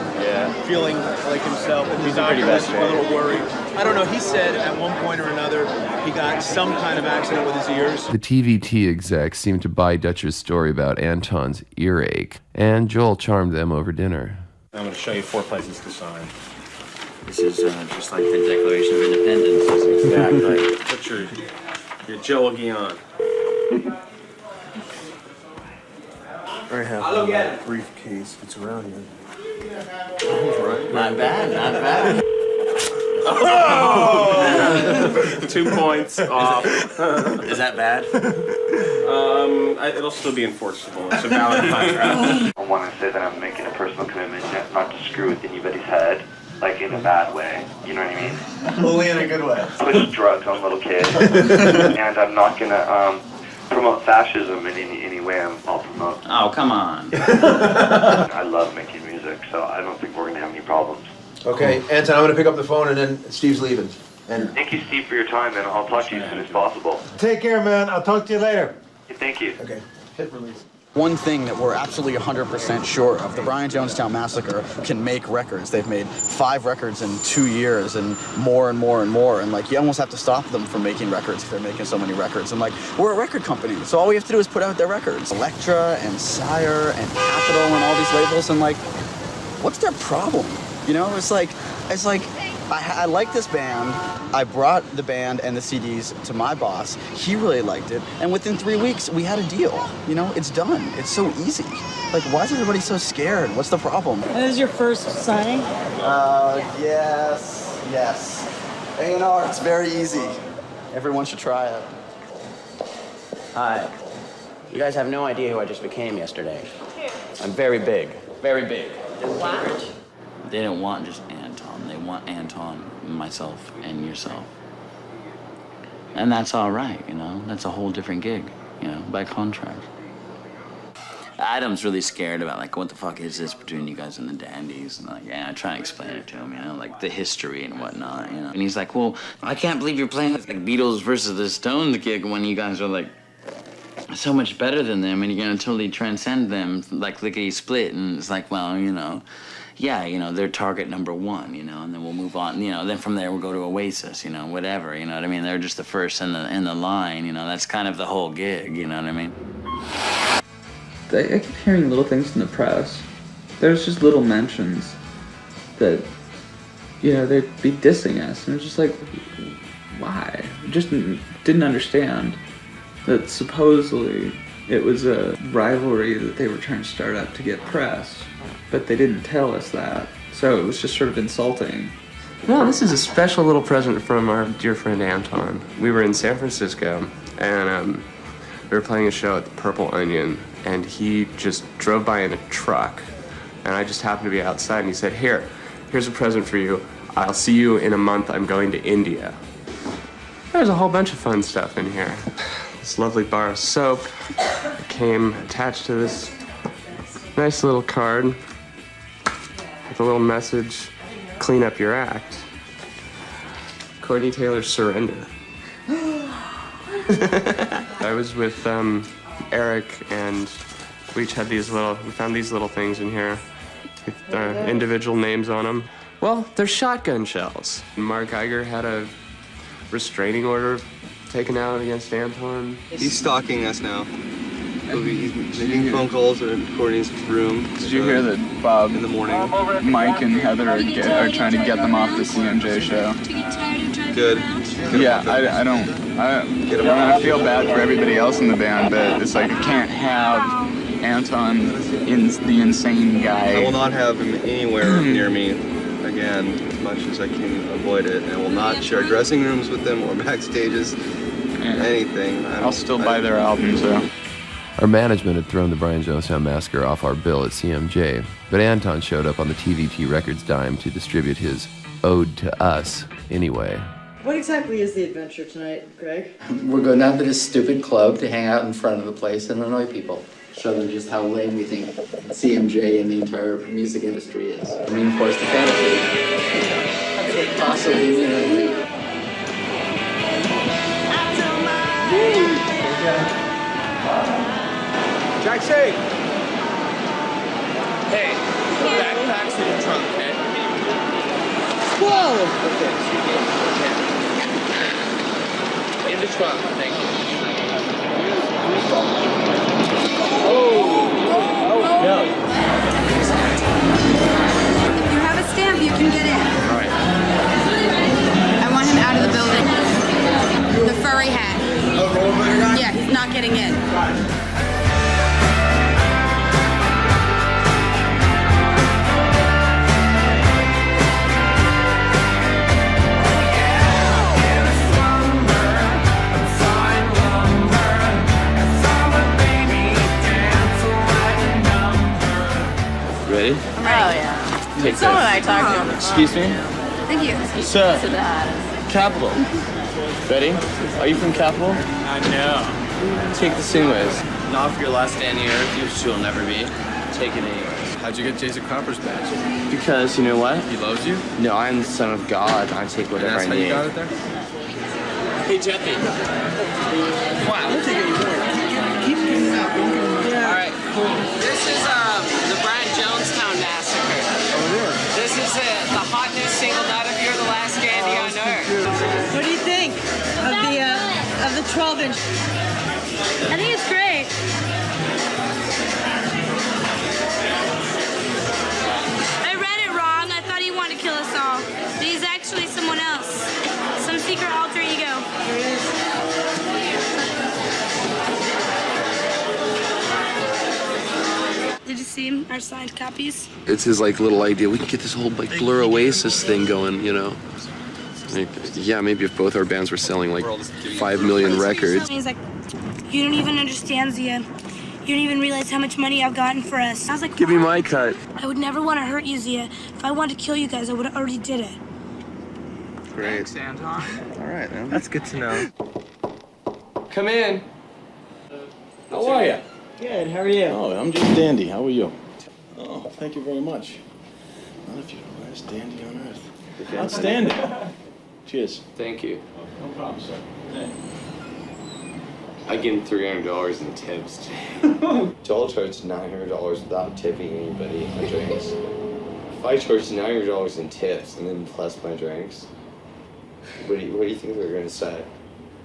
feeling like himself, and the doctor was a little worried. I don't know, he said at one point or another he got some kind of accident with his ears. The TVT execs seemed to buy Dutcher's story about Anton's earache, and Joel charmed them over dinner. I'm going to show you 4 places to sign. This is just like the Declaration of Independence. Exactly. Put your Joel Guion. I have a briefcase. It's around here. Right. Not bad, not bad. Oh! 2 points off. Is that bad? It'll still be enforceable. It's a valid contract. I want to say that I'm making a personal commitment not to screw with anybody's head, like in a bad way. You know what I mean? Only in a good way. Push drugs on little kids, and I'm not gonna promote fascism in any way. I'll promote. Oh, come on. I love making music, so I don't think we're gonna have any problems. Okay, Anton, I'm going to pick up the phone, and then Steve's leaving. And Thank you, Steve, for your time, and I'll talk to you as soon as possible. take care, man. I'll talk to you later. Thank you. Okay, hit release. One thing that we're absolutely 100% sure of, the Brian Jonestown Massacre can make records. They've made 5 records in 2 years and more and more and more. And like, you almost have to stop them from making records if they're making so many records. And like, we're a record company, so all we have to do is put out their records. Elektra and Sire and Capitol and all these labels, and like, what's their problem? You know, it's like, I like this band. I brought the band and the CDs to my boss. He really liked it. And within 3 weeks, we had a deal. You know, it's done. It's so easy. Like, why is everybody so scared? What's the problem? This is your first signing? Yes. Yes. A&R, it's very easy. Everyone should try it. Hi. You guys have no idea who I just became yesterday. I'm very big. Very big. What? They don't want just Anton. They want Anton, myself, and yourself. And that's all right, you know? That's a whole different gig, you know, by contract. Adam's really scared about, like, what the fuck is this between you guys and the Dandies? And, like, yeah, I try and explain it to him, you know, like, the history and whatnot, you know? And he's like, well, I can't believe you're playing, like, Beatles versus the Stones gig when you guys are, like, so much better than them, and you're gonna totally transcend them, like, lickety-split. And it's like, well, you know, yeah, you know, they're target number one, you know, and then we'll move on, you know, then from there we'll go to Oasis, you know, whatever, you know what I mean? They're just the first in the line, you know, that's kind of the whole gig, you know what I mean? I keep hearing little things in the press. There's just little mentions that, you know, they'd be dissing us, and it's just like, why? Just didn't understand that supposedly it was a rivalry that they were trying to start up to get press, but they didn't tell us that, so it was just sort of insulting. Well, this is a special little present from our dear friend Anton. We were in San Francisco, and we were playing a show at the Purple Onion, and he just drove by in a truck, and I just happened to be outside, and he said, here's a present for you. I'll see you in a month. I'm going to India. There's a whole bunch of fun stuff in here. This lovely bar of soap came attached to this nice little card with a little message, clean up your act. Courtney Taylor, surrender. I was with Eric, and we each had we found these little things in here with individual names on them. Well, they're shotgun shells. Mark Iger had a restraining order taken out against Anton. He's stalking us now. He's making phone calls at Courtney's room. Did you hear that Bob in the morning? Mike and Heather are trying to get them off the CMJ show? Good. Yeah, I feel bad for everybody else in the band, but it's like I can't have Anton, the insane guy. I will not have him anywhere near me again, as much as I can avoid it. I will not share dressing rooms with them or backstages, anything. I'll still buy their albums, though. Our management had thrown the Brian Jonestown Massacre off our bill at CMJ, but Anton showed up on the TVT Records dime to distribute his ode to us anyway. What exactly is the adventure tonight, Greg? We're going down to this stupid club to hang out in front of the place and annoy people. Show them just how lame we think CMJ and the entire music industry is. Reinforce the fantasy. That's what possibly means. Jackson! Hey, backpacks in the trunk, okay? Whoa! Okay, in the trunk, thank you. Oh, no. If you have a stamp, you can get in. All right. I want him out of the building. The furry hat. Oh, rollerblader guy? Yeah, he's not getting in. Ready? Oh, yeah. Take Someone this. I talked to. Excuse me? Thank you. Sir. To that. Capital. Ready? Are you from Capital? No. Take this anyways. Not for your last day on the earth, you will never be. Take it anyways. How'd you get Jason Cropper's badge? Because, you know what? He loves you? No, I'm the son of God. I take whatever I need. And that's how you got it there? Hey, Jeffy. Wow, we'll take it you more. Keep getting out. Alright, cool. This is the Brian Jonestown Massacre. This is the hot new single, Not If You're the Last Dandy on Earth. What do you think of the 12-inch? I think it's great. I read it wrong. I thought he wanted to kill us all. But he's actually someone else. Some secret alter ego. Did you see our signed copies? It's his like little idea. We can get this whole like Blur Oasis thing going, you know. Like, yeah, maybe if both our bands were selling like 5 million records. He's like, you don't even understand, Zia. You don't even realize how much money I've gotten for us. I was like, give me my cut. I would never want to hurt you, Zia. If I wanted to kill you guys, I would have already did it. Great. Thanks, Anton. All right, man. That's good to know. Come in. How are you? Good, how are you? Oh, I'm just dandy. How are you? Oh, thank you very much. Not if you're the worst dandy on earth. Outstanding. Cheers. Thank you. No problem, sir. I give him $300 in tips. Joel charged $900 without tipping anybody on drinks. If I charged $900 in tips and then plus my drinks, what do you think they're gonna say?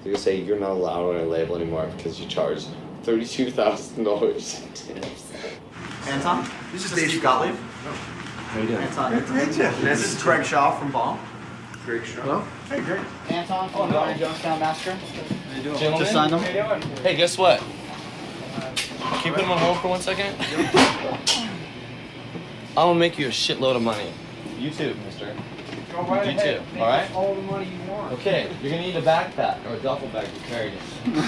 They're gonna say you're not allowed on our label anymore because you charged $32,000 in tips. Anton, this is Dave Gottlieb. How you doing? Anton, this is Craig Shaw from Bomb. Greg Shaw. Hello. Hey, Greg. Anton from the Brian Jonestown Massacre. How you doing? Gentlemen. Just signed them. Hey, guess what? Can you put him on hold for 1 second? I'm gonna make you a shitload of money. You too, mister. You too, alright? All the money you want. Okay, you're gonna need a backpack or a duffel bag to carry it.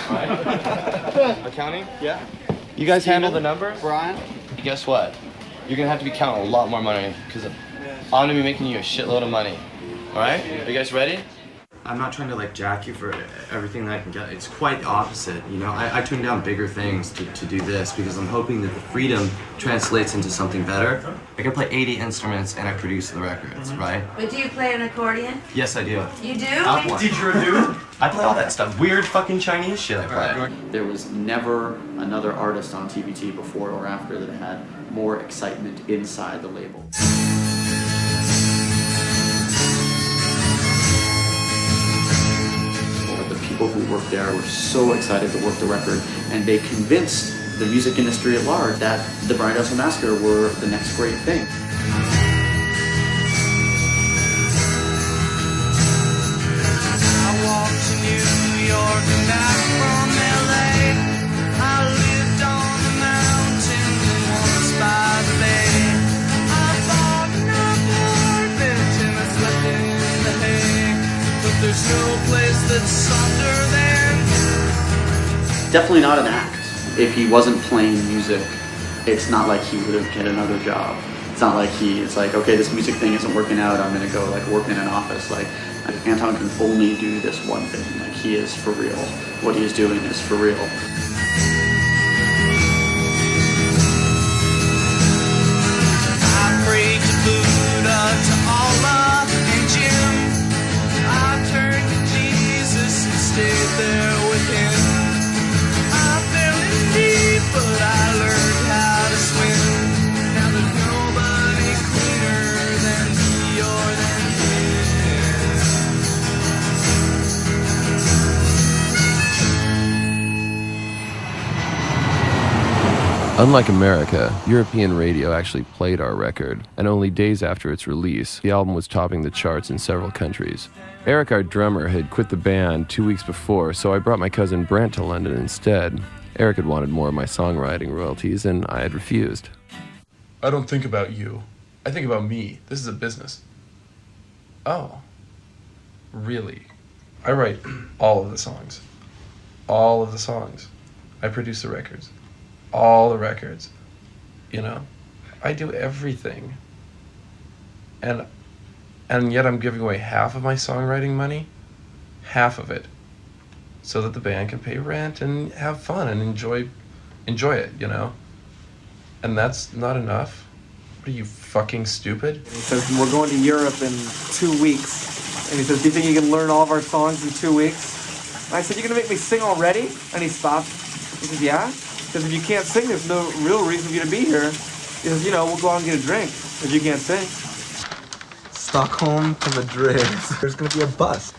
Alright? Accounting? Yeah. You guys handle the numbers? Brian? Guess what? You're gonna have to be counting a lot more money because I'm gonna be making you a shitload of money. Alright? Are you guys ready? I'm not trying to like jack you for everything that I can get. It's quite the opposite, you know. I turn down bigger things to do this because I'm hoping that the freedom translates into something better. I can play 80 instruments and I produce the records, right? But do you play an accordion? Yes, I do. You do? Didgeridoo? I play all that stuff. Weird fucking Chinese shit I play. There was never another artist on TBT before or after that had more excitement inside the label. People who worked there were so excited to work the record, and they convinced the music industry at large that the Brian Jonestown Massacre were the next great thing. I walked to New York and back from LA. I lived on the mountain and once by the bay. I bought an apartment and I slept in the hay. But there's no place that's softer than. Definitely not an act. If he wasn't playing music, it's not like he would have get another job. It's not like it's like, okay, this music thing isn't working out, I'm gonna go like work in an office. Like, Anton can only do this one thing. Like, he is for real. What he is doing is for real. I prayed to Buddha, to Allah and Jim. I turned to Jesus and stayed there with him. I fell in deep, but I learned how to swim. Now there's nobody cleaner than me or than Unlike America, European radio actually played our record, and only days after its release, the album was topping the charts in several countries. Eric, our drummer, had quit the band 2 weeks before, so I brought my cousin Brent to London instead. Eric had wanted more of my songwriting royalties, and I had refused. I don't think about you. I think about me. This is a business. Oh. Really? I write all of the songs. All of the songs. I produce the records. All the records. You know? I do everything. And yet I'm giving away half of my songwriting money. Half of it. So that the band can pay rent and have fun and enjoy it, you know? And that's not enough? What are you, fucking stupid? He says, we're going to Europe in 2 weeks. And he says, do you think you can learn all of our songs in 2 weeks? And I said, you're going to make me sing already? And he stopped. He says, yeah? He says, if you can't sing, there's no real reason for you to be here. He says, you know, we'll go out and get a drink if you can't sing. Stockholm to Madrid. There's going to be a bus.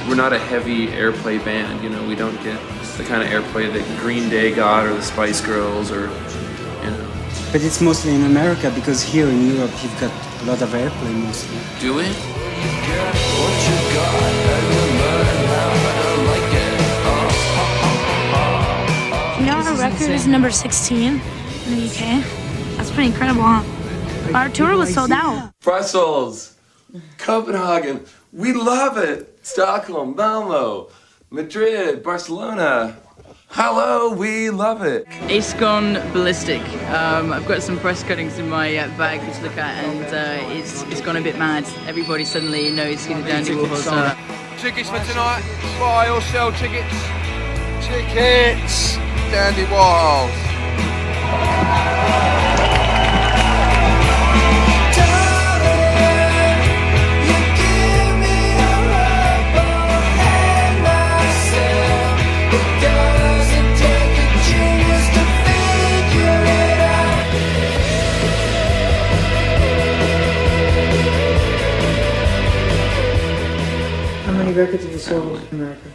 We're not a heavy airplay band, you know, we don't get the kind of airplay that Green Day got or the Spice Girls or, you know, But it's mostly in America because here in Europe you've got a lot of airplay mostly. Do it? You know our record is number 16 in the UK? That's pretty incredible, huh? Our tour was sold out. Brussels, Copenhagen, we love it. Stockholm, Malmo, Madrid, Barcelona. Hello, we love it. It's gone ballistic. I've got some press cuttings in my bag to look at, and it's gone a bit mad. Everybody suddenly knows who the Dandy Warhols are. Tickets for tonight, buy or sell tickets. Tickets, Dandy Warhols. How many records have you sold in America?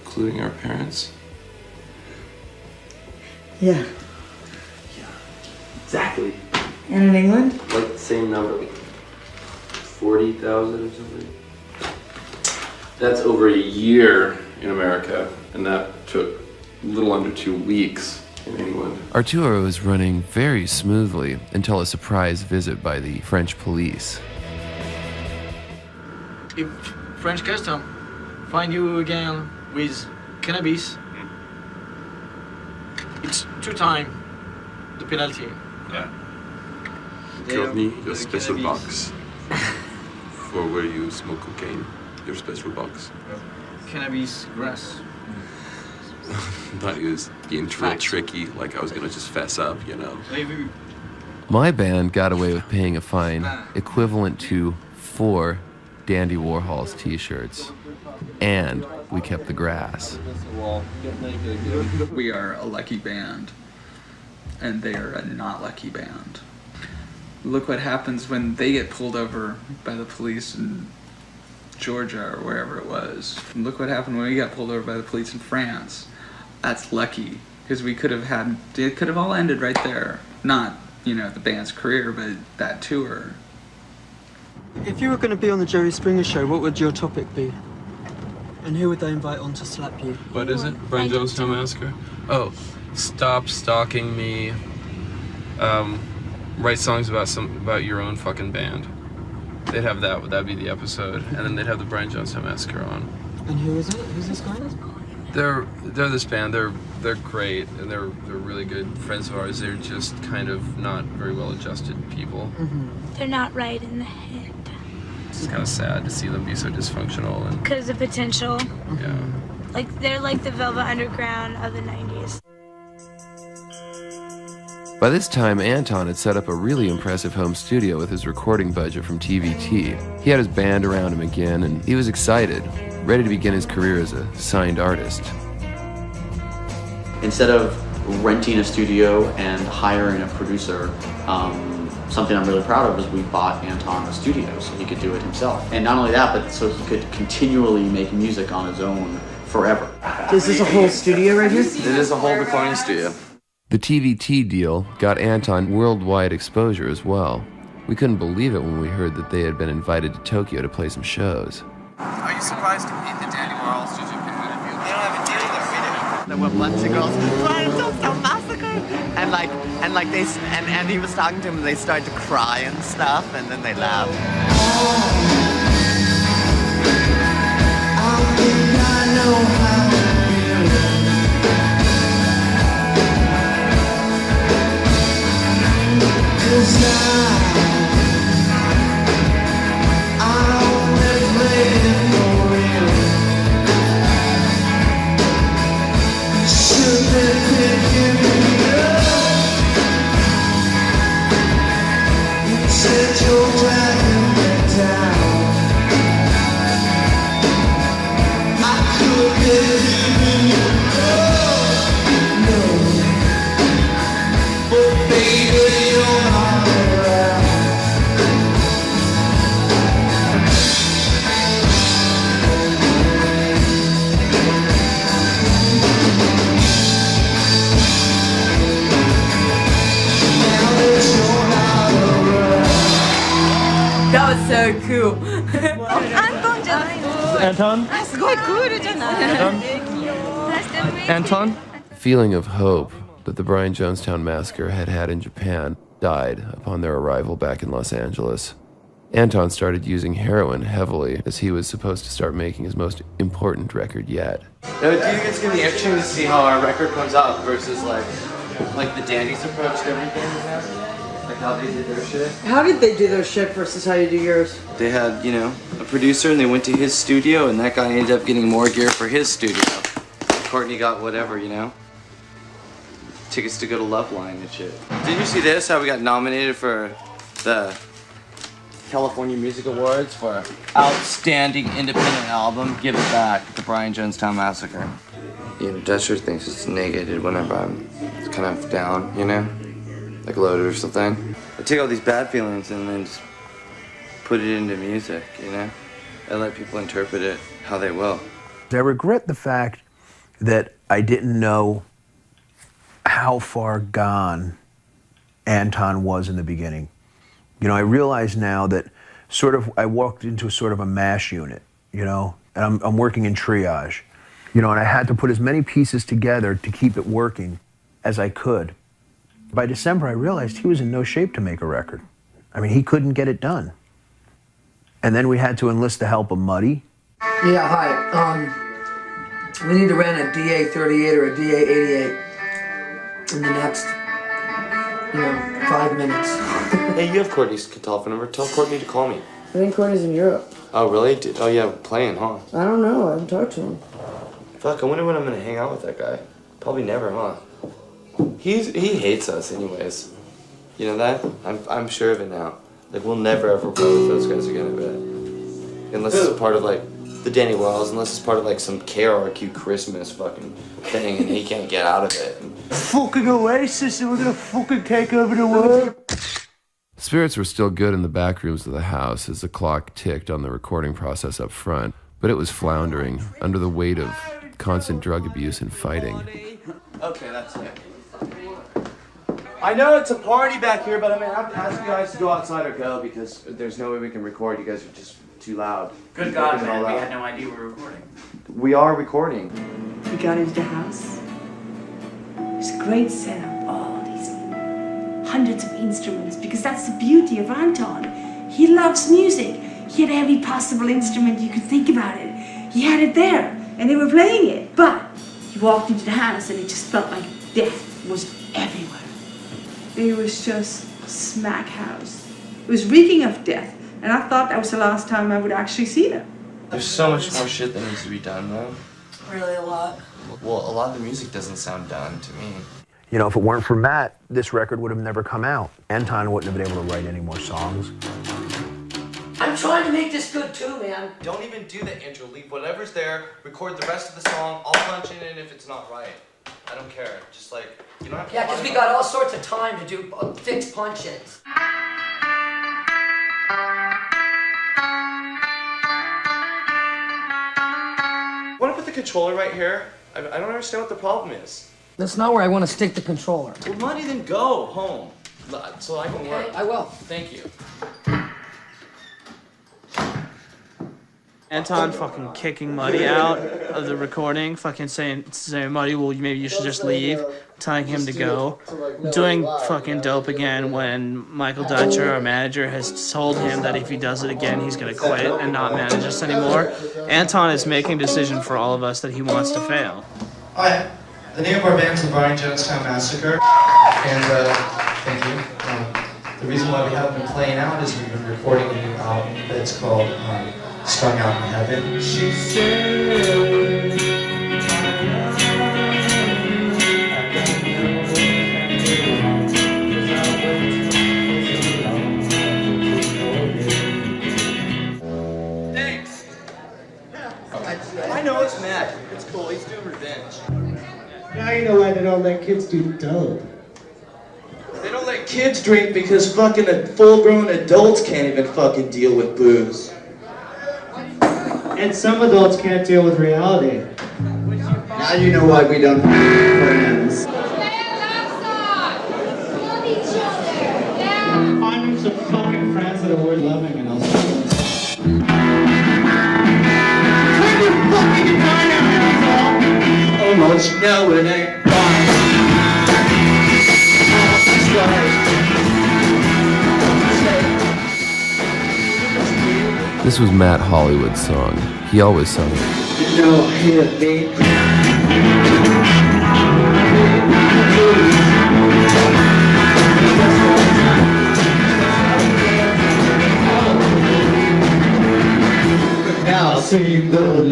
Including our parents. Yeah. Exactly. And in England? Like the same number, like 40,000 or something. That's over a year in America, and that took a little under 2 weeks in England. Our tour was running very smoothly until a surprise visit by the French police. If French custom find you again with cannabis, it's 2 times the penalty. Yeah. Got me your special box for where you smoke cocaine. Your special box. Cannabis grass. Not he was being real tricky, like I was gonna just fess up, you know. My band got away with paying a fine equivalent to 4 Dandy Warhols t-shirts, and we kept the grass. We are a lucky band, and they are a not lucky band. Look what happens when they get pulled over by the police in Georgia or wherever it was. And look what happened when we got pulled over by the police in France. That's lucky, because it could have all ended right there. Not, you know, the band's career, but that tour. If you were going to be on the Jerry Springer show, what would your topic be? And who would they invite on to slap you? What is it? Brian Jonestown Massacre? Oh, stop stalking me. Write songs about your own fucking band. They'd have that. That'd be the episode, and then they'd have the Brian Jonestown Massacre on. And who is it? Who's this guy? They're this band. They're great, and they're really good friends of ours. They're just kind of not very well adjusted people. They're not right in the head. It's kind of sad to see them be so dysfunctional and. Because of potential. Yeah. Like, they're like the Velvet Underground of the 90s. By this time, Anton had set up a really impressive home studio with his recording budget from TVT. He had his band around him again, and he was excited, ready to begin his career as a signed artist. Instead of renting a studio and hiring a producer, something I'm really proud of is we bought Anton a studio so he could do it himself. And not only that, but so he could continually make music on his own forever. Is this a whole studio right here? It is a whole recording studio. The TVT deal got Anton worldwide exposure as well. We couldn't believe it when we heard that they had been invited to Tokyo to play some shows. Are you surprised to meet the Dandy Warhols? Did you pick that up? They don't have a deal that we do. There were bunch of girls. Brian Jonestown Massacre. And he was talking to them, and they started to cry and stuff, and then they laughed. That was so cool. Anton? Anton? The feeling of hope that the Brian Jonestown Massacre had had in Japan died upon their arrival back in Los Angeles. Anton started using heroin heavily as he was supposed to start making his most important record yet. Do you think it's gonna be interesting to see how our record comes out versus like the Dandies approached everything, you know? Like how they did their shit? How did they do their shit versus how you do yours? They had, you know, a producer and they went to his studio and that guy ended up getting more gear for his studio. Courtney got whatever, you know? Tickets to go to Loveline and shit. Did you see this? How we got nominated for the California Music Awards for Outstanding Independent Album? Give It Back, the Brian Jonestown Massacre. You know, Dutcher thinks it's negated whenever I'm kind of down, you know? Like loaded or something. I take all these bad feelings and then just put it into music, you know? I let people interpret it how they will. I regret the fact that I didn't know how far gone Anton was in the beginning. You know, I realize now that I walked into sort of a MASH unit, you know, and I'm working in triage, you know, and I had to put as many pieces together to keep it working as I could. By December, I realized he was in no shape to make a record. I mean, he couldn't get it done. And then we had to enlist the help of Muddy. Yeah, hi. We need to rent a DA-38 or a DA-88 in the next, 5 minutes. Hey, you have Courtney's telephone number. Tell Courtney to call me. I think Courtney's in Europe. Oh, really? Oh, yeah, playing, huh? I don't know. I haven't talked to him. Fuck, I wonder when I'm gonna hang out with that guy. Probably never, huh? He hates us anyways. You know that? I'm sure of it now. Like, we'll never ever play with those guys again, I bet. Unless it's part of, like, the Danny Wells, unless it's part of, like, some KRQ Christmas fucking thing and he can't get out of it. Fucking Oasis and we're gonna fucking take over the world. Spirits were still good in the back rooms of the house as the clock ticked on the recording process up front, but it was floundering under the weight of constant drug abuse and fighting. Okay, that's it. I know it's a party back here, but I'm gonna have to ask you guys to go outside or go because there's no way we can record. You guys are just too loud. Good God, man, we had no idea we were recording. We are recording. We got into the house. It's a great setup, all these hundreds of instruments, because that's the beauty of Anton. He loves music. He had every possible instrument you could think about it. He had it there, and they were playing it. But he walked into the house, and it just felt like death was everywhere. It was just smack house. It was reeking of death, and I thought that was the last time I would actually see them. There's so much more shit that needs to be done, though. Really a lot. Well, a lot of the music doesn't sound done to me. You know, if it weren't for Matt, this record would have never come out. Anton wouldn't have been able to write any more songs. I'm trying to make this good too, man. Don't even do that intro. Leave whatever's there, record the rest of the song. I'll punch in if it's not right. I don't care. Just like, you don't have to. Yeah, because we got all sorts of time to do fix punch-ins. Want to put the controller right here? I don't understand what the problem is. That's not where I want to stick the controller. Well, Money, then go home so I can work. I will. Thank you. Anton fucking kicking Muddy out of the recording, fucking saying Muddy, well, maybe you should just leave, telling him to go, doing fucking dope again when Michael Dutcher, our manager, has told him that if he does it again, he's gonna quit and not manage us anymore. Anton is making a decision for all of us that he wants to fail. Hi, the name of our band is the Brian Jonestown Massacre, and thank you. The reason why we haven't been playing out is we've been recording a new album that's called Strung Out in Heaven. She said, Thanks. I know it's Matt. It's cool. He's doing revenge. now you know why they don't let kids do dope. They don't let kids drink because fucking full-grown adults can't even fucking deal with booze. And some adults can't deal with reality. Now you know why we don't have friends. Find some fucking friends the word loving and I'll start. Almost no, it ain't. This was Matt Hollywood's song. He always sung it. You know, hit me. Now I'll sing the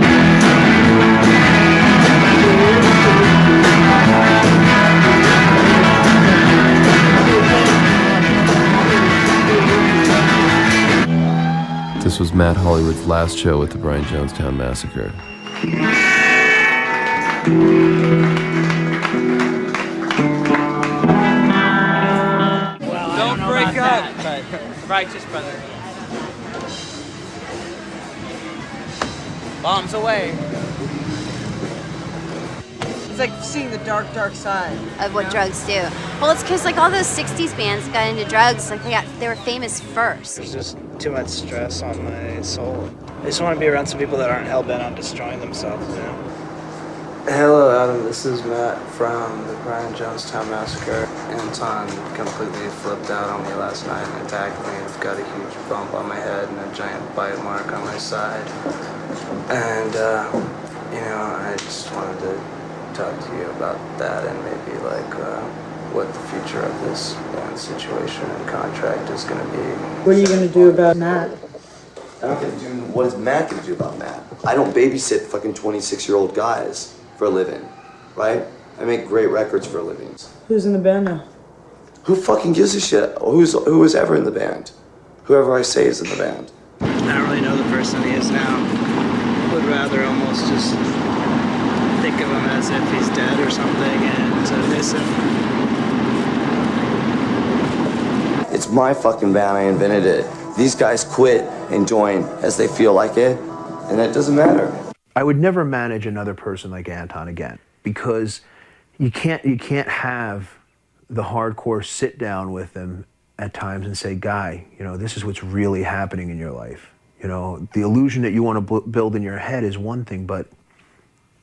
This was Matt Hollywood's last show with the Brian Jonestown Massacre. Well, don't break up. But righteous brother. Bombs away. It's like seeing the dark, dark side of what drugs do. Well, it's because like all those '60s bands got into drugs. Like they were famous first. There's just too much stress on my soul. I just want to be around some people that aren't hell bent on destroying themselves. You know. Hello, Adam. This is Matt from the Brian Jonestown Massacre. Anton completely flipped out on me last night and attacked me. I've got a huge bump on my head and a giant bite mark on my side. And you know, I just wanted to talk to you about that and maybe like what the future of this band situation and contract is going to be. What are you going to do about Matt? I don't get to do, what is Matt going to do about Matt? I don't babysit fucking 26-year-old guys for a living, right? I make great records for a living. Who's in the band now? Who fucking gives a shit? Who is ever in the band? Whoever I say is in the band. I don't really know the person he is now. Would rather almost just think of him as if he's dead or something and to miss him. It's my fucking band, I invented it. These guys quit and join as they feel like it, and that doesn't matter. I would never manage another person like Anton again, because you can't have the hardcore sit down with them at times and say, Guy, you know, this is what's really happening in your life. You know, the illusion that you want to build in your head is one thing, but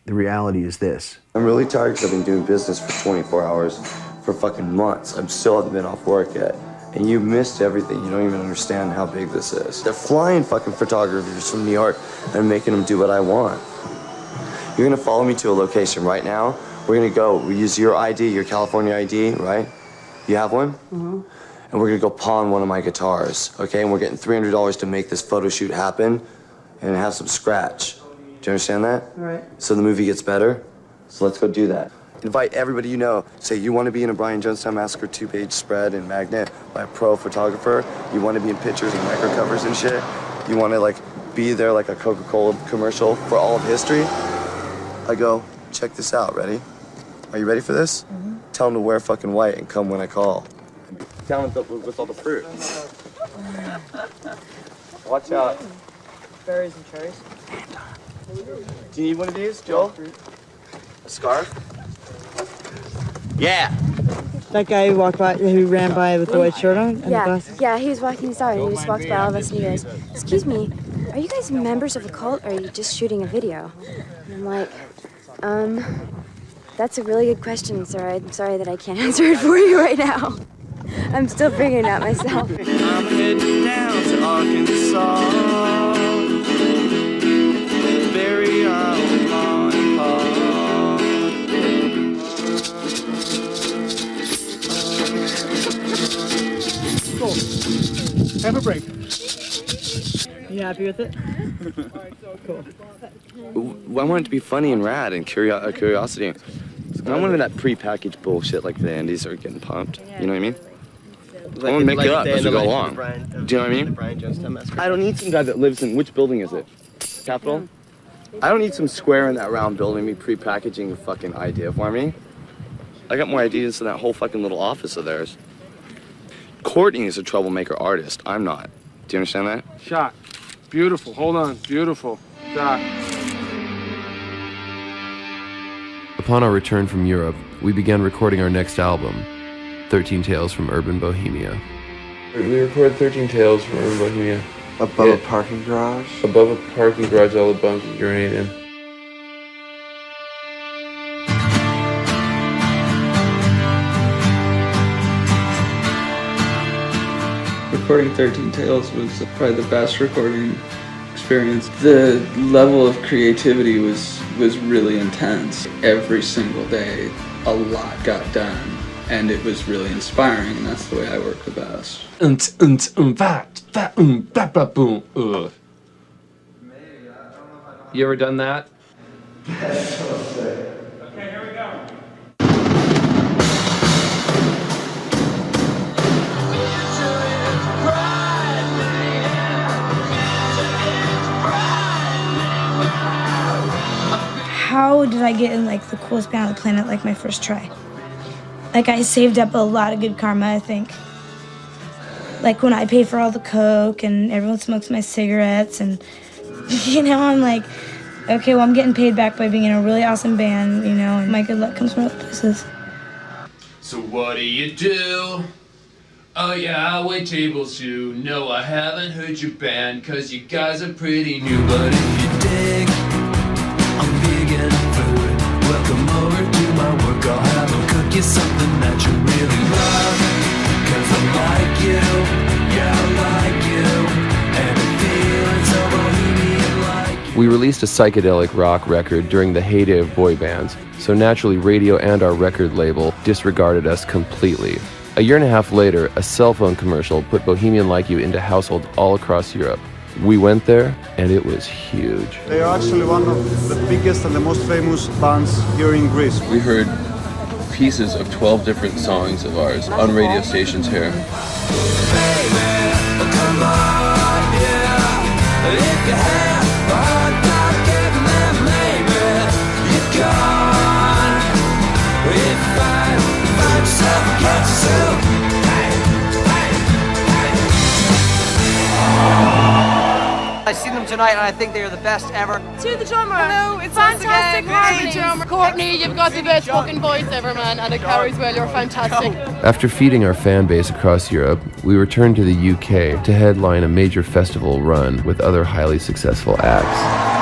the reality is this. I'm really tired because I've been doing business for 24 hours for fucking months. I still haven't been off work yet. And you missed everything. You don't even understand how big this is. They're flying fucking photographers from New York and making them do what I want. You're gonna follow me to a location right now. We're gonna go, we use your ID, your California ID, right? You have one? Mm-hmm. And we're gonna go pawn one of my guitars, okay? And we're getting $300 to make this photo shoot happen and have some scratch. Do you understand that? All right. So the movie gets better. So let's go do that. Invite everybody you know. Say you want to be in a Brian Jonestown Massacre 2-page spread and magnet by a pro photographer. You want to be in pictures and record covers and shit. You want to like be there like a Coca-Cola commercial for all of history. I go, check this out. Ready? Are you ready for this? Mm-hmm. Tell them to wear fucking white and come when I call. Down with all the fruit. Watch out. Berries and cherries. Do you need one of these, Joel? A scarf? Yeah. That guy who walked by, who ran by with the white shirt on and the Yeah, glasses? yeah, he was walking the dog. He just walked by all of us and he goes, "Excuse me, are you guys members of a cult or are you just shooting a video?" And I'm like, that's a really good question, sir. I'm sorry that I can't answer it for you right now. I'm still figuring it out myself. I'm heading down to Arkansas. Bury our mom and pa. Cool. Have a break. You happy with it? Cool. I want it to be funny and rad and curiosity. I don't want that pre-packaged bullshit like the Andes are getting pumped. You know what I mean? I want to make it up as we go along. Do you know what I mean? I don't need some guy that lives in, which building is it? Capitol? I don't need some square in that round building me pre-packaging a fucking idea for me. I got more ideas than that whole fucking little office of theirs. Courtney is a troublemaker artist. I'm not. Do you understand that? Shot. Beautiful. Hold on. Beautiful. Shot. Upon our return from Europe, we began recording our next album, 13 Tales from Urban Bohemia. We recorded 13 Tales from Urban Bohemia. Above a parking garage? Above a parking garage, all the bums would urinate in. Recording 13 Tales was probably the best recording experience. The level of creativity was really intense. Every single day, a lot got done. And it was really inspiring, and that's the way I work the best. You ever done that? That's so sick. Okay, here we go. How did I get in like the coolest band on the planet like my first try? Like I saved up a lot of good karma, I think. Like when I pay for all the coke and everyone smokes my cigarettes and, you know, I'm like, okay, well, I'm getting paid back by being in a really awesome band, you know, and my good luck comes from other places. So what do? Oh yeah, I wait tables too. No, I haven't heard your band, cause you guys are pretty new. But if you dig, I'm vegan food. Welcome over to my work, I'll have a cook you something that you really love. Cause I like you, yeah, I like you. And I'm feeling so bohemian like you. We released a psychedelic rock record during the heyday of boy bands, so naturally radio and our record label disregarded us completely. A year and a half later, a cell phone commercial put Bohemian Like You into households all across Europe. We went there, and it was huge. They are actually one of the biggest and the most famous bands here in Greece. We heard pieces of 12 different songs of ours on radio stations here. I've seen them tonight and I think they are the best ever. To the drummer. Hello, it's fantastic harmonies. drummer. Courtney, you've got the best fucking voice ever, man, and it carries well. You're fantastic. After feeding our fan base across Europe, we returned to the UK to headline a major festival run with other highly successful acts.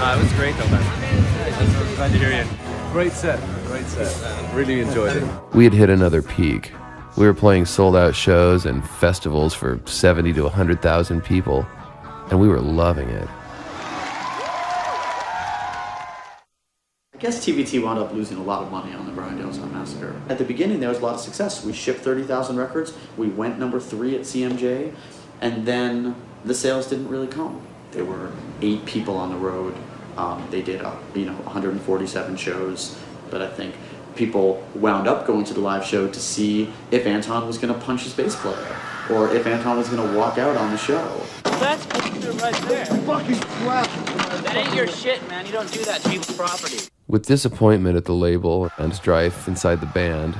It was great though, man. I'm glad to hear you. Great set. Really enjoyed it. We had hit another peak. We were playing sold-out shows and festivals for 70 to 100,000 people, and we were loving it. I guess TVT wound up losing a lot of money on the Brian Jonestown Massacre. At the beginning, there was a lot of success. We shipped 30,000 records. We went number 3 at CMJ, and then the sales didn't really come. There were 8 people on the road. They did, 147 shows, but I think people wound up going to the live show to see if Anton was going to punch his bass player, or if Anton was going to walk out on the show. That's right there. Fucking crap. That ain't your shit, man. You don't do that to people's property. With disappointment at the label and strife inside the band,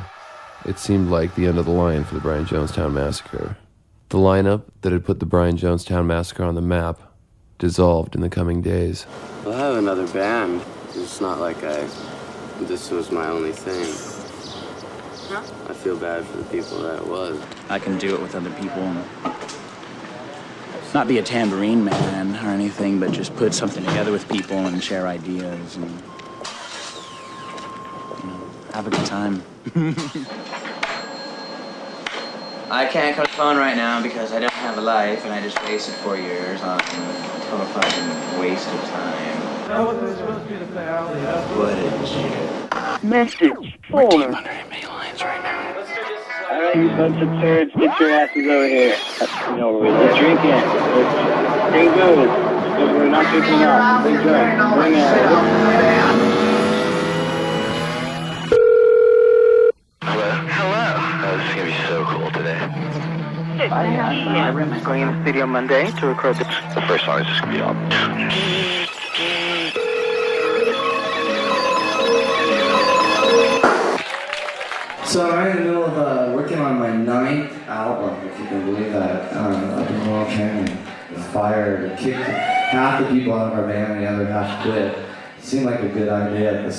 it seemed like the end of the line for the Brian Jonestown Massacre. The lineup that had put the Brian Jonestown Massacre on the map dissolved in the coming days. Well, I have another band. It's not like this was my only thing. I feel bad for the people that it was. I can do it with other people. Not be a tambourine man or anything, but just put something together with people and share ideas and have a good time. I can't cut a phone right now because I don't have a life and I just wasted 4 years on a total fucking waste of time. Message 4. We're deep under many lines right now. Alright, you bunch of turds, get your asses over here. You know, we're drinking. Let's bring booze. We're not drinking up. Bring drugs. Bring Hello. This is gonna be so cool today. I'm going in the studio Monday to record the first song is just gonna be up. So I'm in the middle of working on my 9th album, if you can believe that. Up in Royal Canyon, fired, kicked half the people out of our band and the other half quit. Seemed like a good idea at the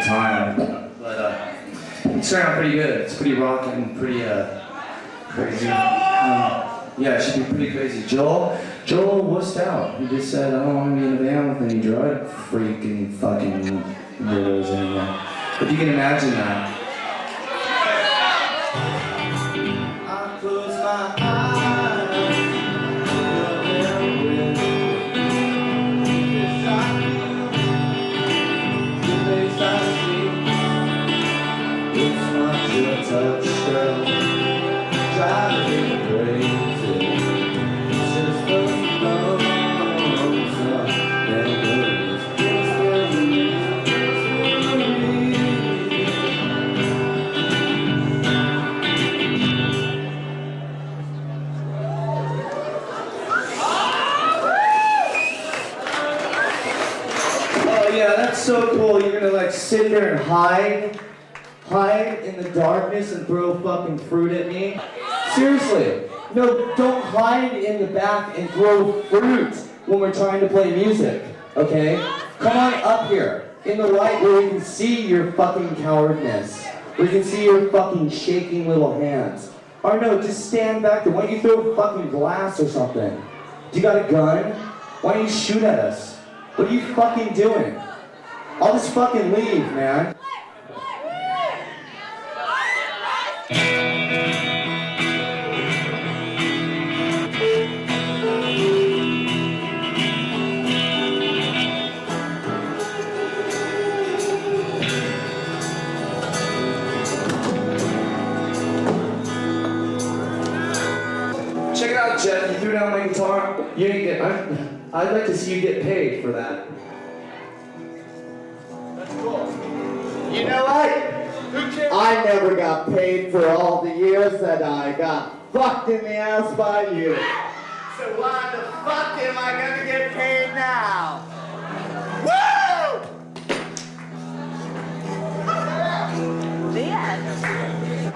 time, but it's turned out pretty good. It's pretty rockin', pretty crazy. Yeah, it should be pretty crazy. Joel wussed out. He just said, I don't want to be in a band with any drug freaking fucking weirdos anymore. But you can imagine that. I close my eyes. It's not your touch, girl. Driving me crazy. It's just the Oh yeah, that's so cool. You're gonna like sit there and hide in the darkness and throw fucking fruit at me? Seriously. No, don't hide in the back and throw fruit when we're trying to play music, okay? Come on up here, in the light where we can see your fucking cowardness. We can see your fucking shaking little hands. Or no, just stand back there. Why don't you throw fucking glass or something? Do you got a gun? Why don't you shoot at us? What are you fucking doing? I'll just fucking leave, man. Check it out, Jeff. You threw down my guitar. You didn't get. I'd like to see you get paid for that. That's cool. You know what? Who cares? I never got paid for all the years that I got fucked in the ass by you. So why the fuck am I gonna get paid now? Woo!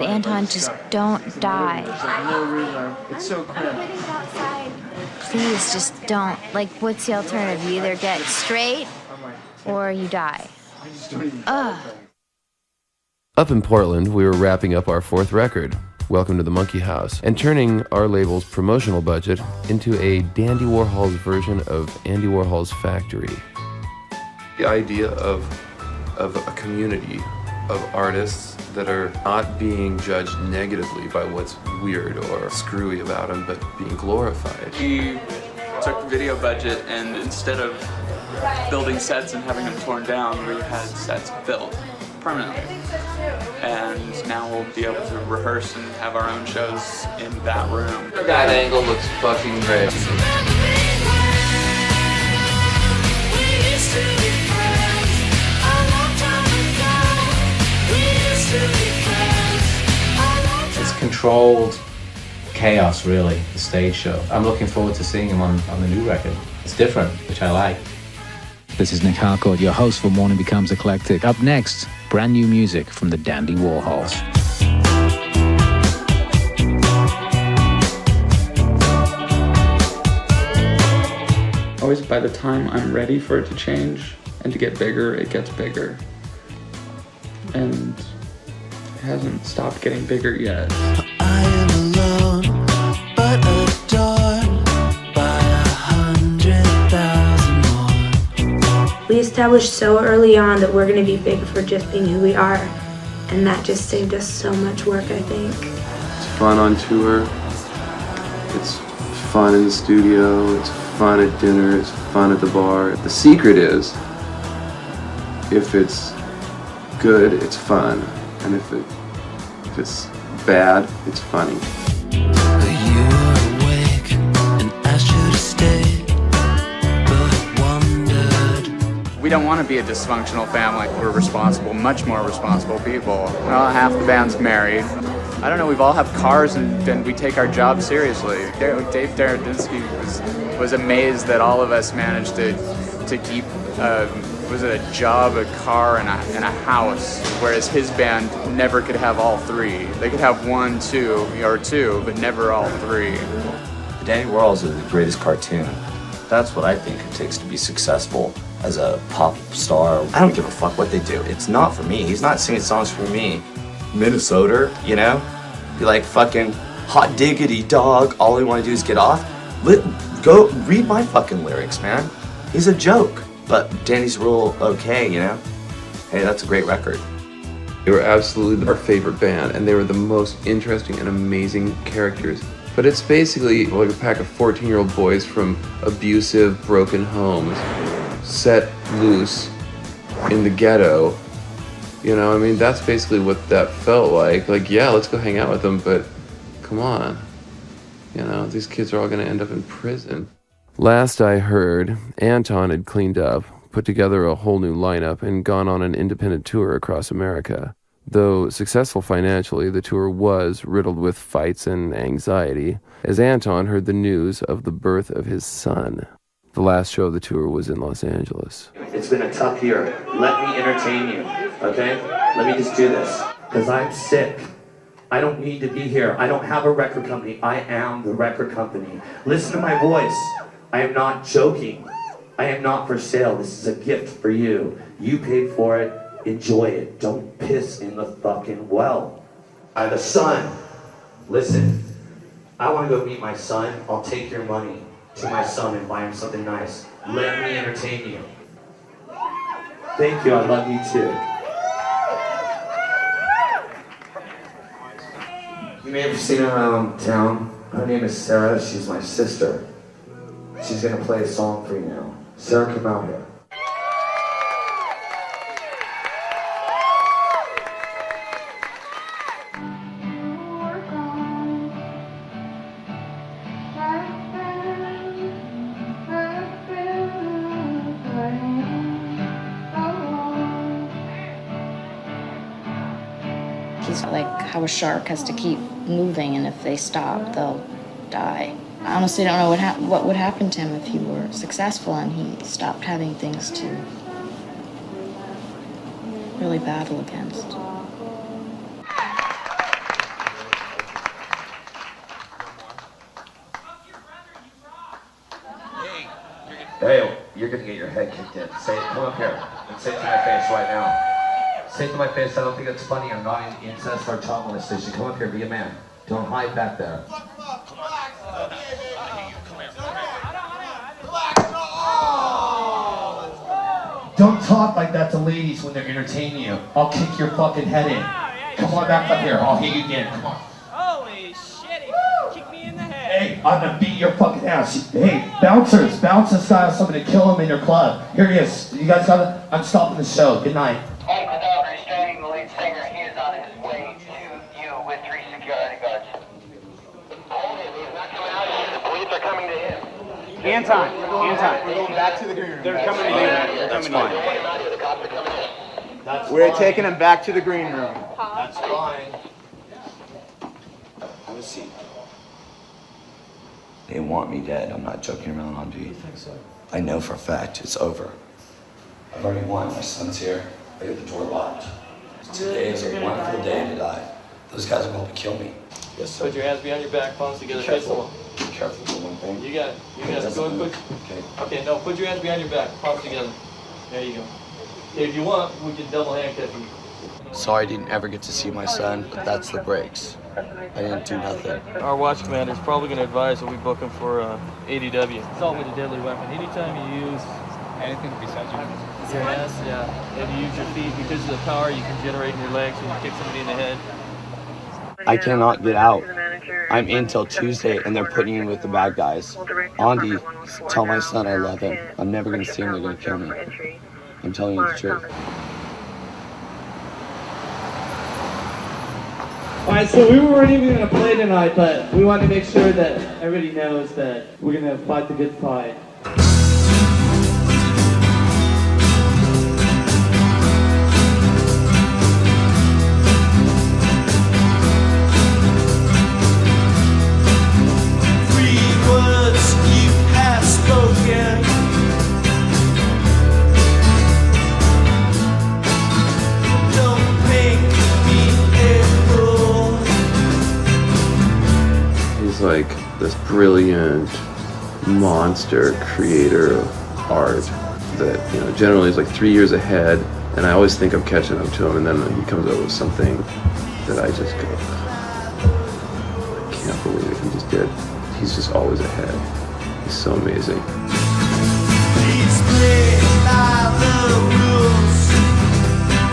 Anton, just don't die. No reason. It's so clear. Please, just don't. Like, what's the alternative? You either get straight or you die. Ugh. Up in Portland, we were wrapping up our 4th record, Welcome to the Monkey House, and turning our label's promotional budget into a Dandy Warhol's version of Andy Warhol's Factory. The idea of a community of artists that are not being judged negatively by what's weird or screwy about them, but being glorified. He took the video budget and instead of building sets and having them torn down, we had sets built permanently. And now we'll be able to rehearse and have our own shows in that room. That angle looks fucking great. It's controlled chaos, really, the stage show. I'm looking forward to seeing him on the new record. It's different, which I like. This is Nick Harcourt, your host for Morning Becomes Eclectic. Up next, brand new music from the Dandy Warhols. Always by the time I'm ready for it to change and to get bigger, it gets bigger. And it hasn't stopped getting bigger yet. I am alone, but adored by 100,000 more. We established so early on that we're going to be big for just being who we are, and that just saved us so much work, I think. It's fun on tour. It's fun in the studio. It's fun at dinner, it's fun at the bar. The secret is, if it's good, it's fun. And if it's bad, it's funny. We don't want to be a dysfunctional family. We're responsible, much more responsible people. Well, half the band's married. I don't know, we've all have cars and we take our job seriously. Dave Daradinsky was amazed that all of us managed to keep was it a job, a car, and a house, whereas his band never could have all three. They could have one, two, but never all three. The Dandy Warhols are the greatest cartoon. That's what I think it takes to be successful as a pop star. I don't give a fuck what they do. It's not for me. He's not singing songs for me. Minnesota, you know? You're like fucking hot diggity dog. All we want to do is get off. Go read my fucking lyrics, man. He's a joke. But Danny's real okay, you know? Hey, that's a great record. They were absolutely our favorite band, and they were the most interesting and amazing characters. But it's basically like a pack of 14-year-old boys from abusive, broken homes set loose in the ghetto. You know, I mean, that's basically what that felt like. Like, yeah, let's go hang out with them, but come on. You know, these kids are all gonna end up in prison. Last I heard, Anton had cleaned up, put together a whole new lineup, and gone on an independent tour across America. Though successful financially, the tour was riddled with fights and anxiety, as Anton heard the news of the birth of his son. The last show of the tour was in Los Angeles. It's been a tough year. Let me entertain you, okay? Let me just do this, because I'm sick. I don't need to be here. I don't have a record company. I am the record company. Listen to my voice. I am not joking. I am not for sale. This is a gift for you. You paid for it. Enjoy it. Don't piss in the fucking well. I have a son. Listen, I want to go meet my son. I'll take your money to my son and buy him something nice. Let me entertain you. Thank you. I love you too. You may have seen her around town. Her name is Sarah. She's my sister. She's gonna play a song for you now. Sarah, come out here. He's like how a shark has to keep moving, and if they stop, they'll die. I honestly don't know what would happen to him if he were successful and he stopped having things to really battle against. Hey, you're gonna get your head kicked in. Say it, come up here and say it to my face right now. Say it to my face, I don't think it's funny. I'm not in incest or child molestation. Come up here, be a man. Don't hide back there. Don't talk like that to ladies when they're entertaining you. I'll kick your fucking head in. Come on back up here. I'll hit you again. Come on. Holy shit, he kicked me in the head. Hey, I'm gonna beat your fucking ass. Hey, bouncers, bounce this guy on somebody to kill him in your club. Here he is. You guys got it? I'm stopping the show. Good night. Restraining the lead singer. He is on his way to you with 3 security guards. Hold him. He's not coming out of here. The police are coming to him. Anton. We're going back to the green room. They're coming in. That's fine. We're taking him back to the green room. That's fine. Have a seat. They want me dead. I'm not joking around on you. Think so? I know for a fact it's over. I've already won. My son's here. I got the door locked. Today is a wonderful day to die. Those guys are going to kill me. Yes, sir. Put your hands behind your back, palms together. Be careful. Be careful for one thing. You got it. You got it. Go and put. Okay. No, put your hands behind your back, palms together. There you go. If you want, we can double handcuff you. Sorry I didn't ever get to see my son, but that's the breaks. I didn't do nothing. Our watch commander is probably going to advise that we book him for ADW. Assault with a deadly weapon. Anytime you use anything besides your hands, and you use your feet, because of the power you can generate in your legs when you kick somebody in the head. I cannot get out. I'm in till Tuesday and they're putting me with the bad guys. Andy, tell my son I love him. I'm never gonna see him, they're gonna kill me. I'm telling you the truth. Alright, so we weren't even gonna play tonight, but we wanted to make sure that everybody knows that we're gonna fight the good fight. He's like this brilliant monster creator of art that, you know, generally is like 3 years ahead, and I always think I'm catching up to him, and then he comes up with something that I just go, I can't believe it, he just did. He's just always ahead. He's so amazing. Please play by the rules.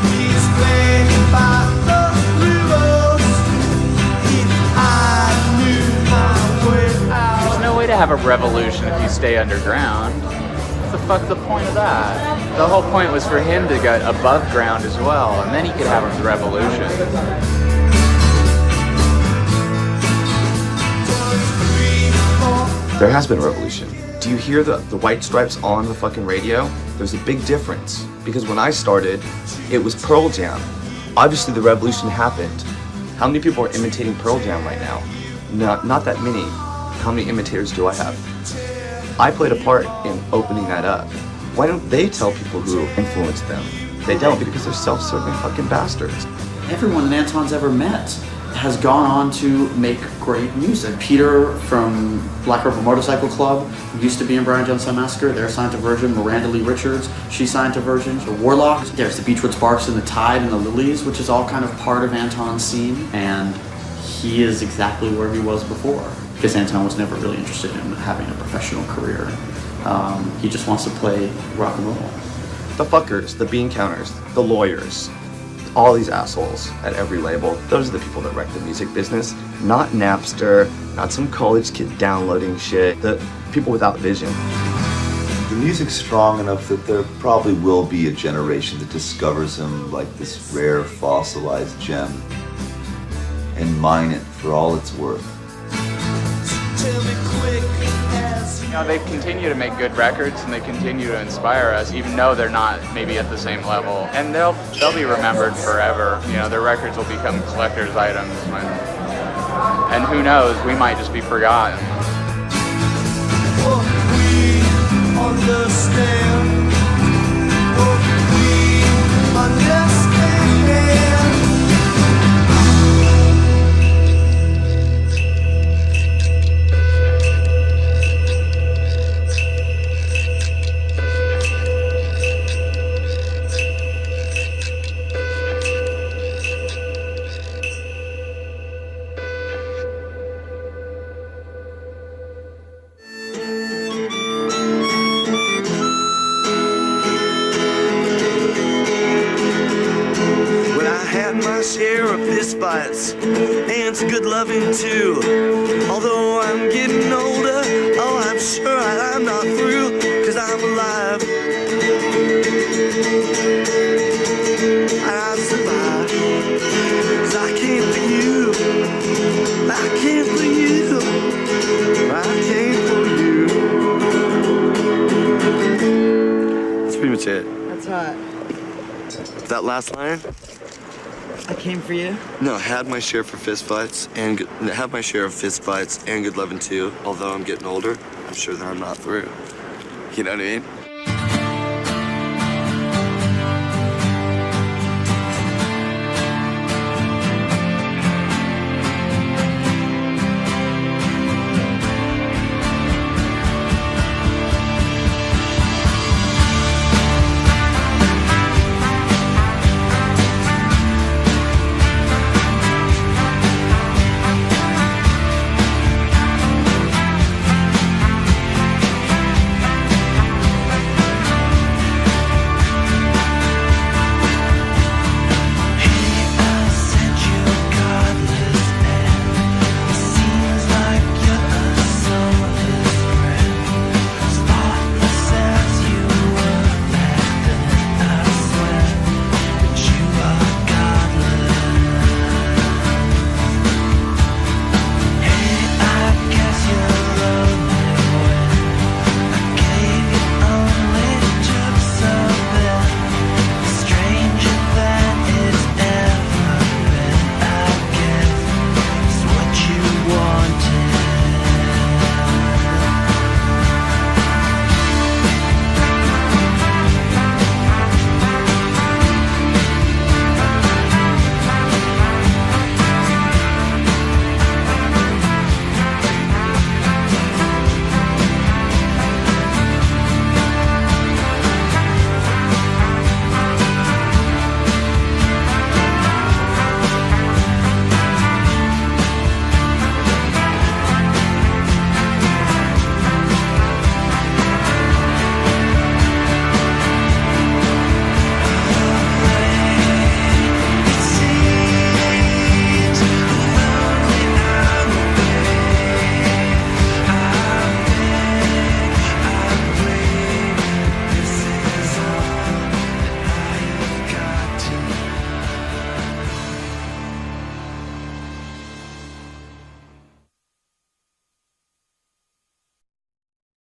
Please play by the rules. If I knew my way out. There's no way to have a revolution if you stay underground. What the fuck's the point of that? The whole point was for him to get above ground as well, and then he could have a revolution. There has been a revolution. Do you hear the white stripes on the fucking radio? There's a big difference. Because when I started, it was Pearl Jam. Obviously the revolution happened. How many people are imitating Pearl Jam right now? Not that many. How many imitators do I have? I played a part in opening that up. Why don't they tell people who influenced them? They don't, because they're self-serving fucking bastards. Everyone that Anton's ever met has gone on to make great music. Peter from Black Rebel Motorcycle Club, who used to be in Brian Jones Sound Massacre, they're signed to Virgin. Miranda Lee Richards, she's signed to Virgin. So Warlock, there's the Beachwood Sparks and the Tide and the Lilies, which is all kind of part of Anton's scene. And he is exactly where he was before. Because Anton was never really interested in having a professional career. He just wants to play rock and roll. The fuckers, the bean counters, the lawyers, all these assholes at every label, those are the people that wreck the music business. Not Napster, not some college kid downloading shit, the people without vision. The music's strong enough that there probably will be a generation that discovers him like this rare fossilized gem and mine it for all it's worth. You know, they continue to make good records and they continue to inspire us, even though they're not maybe at the same level. And they'll be remembered forever. You know, their records will become collector's items. And who knows, we might just be forgotten. We understand. We understand. Share of fist fights and some good loving too. Although I'm getting older, oh, I'm sure I'm not through, 'cause I'm alive. I survived, 'cause I came for you. I came for you. I came for you. That's pretty much it. That's hot. That last line? I came for you? No, had my share for fist fights and had my share of fist fights and good loving too. Although I'm getting older, I'm sure that I'm not through. You know what I mean?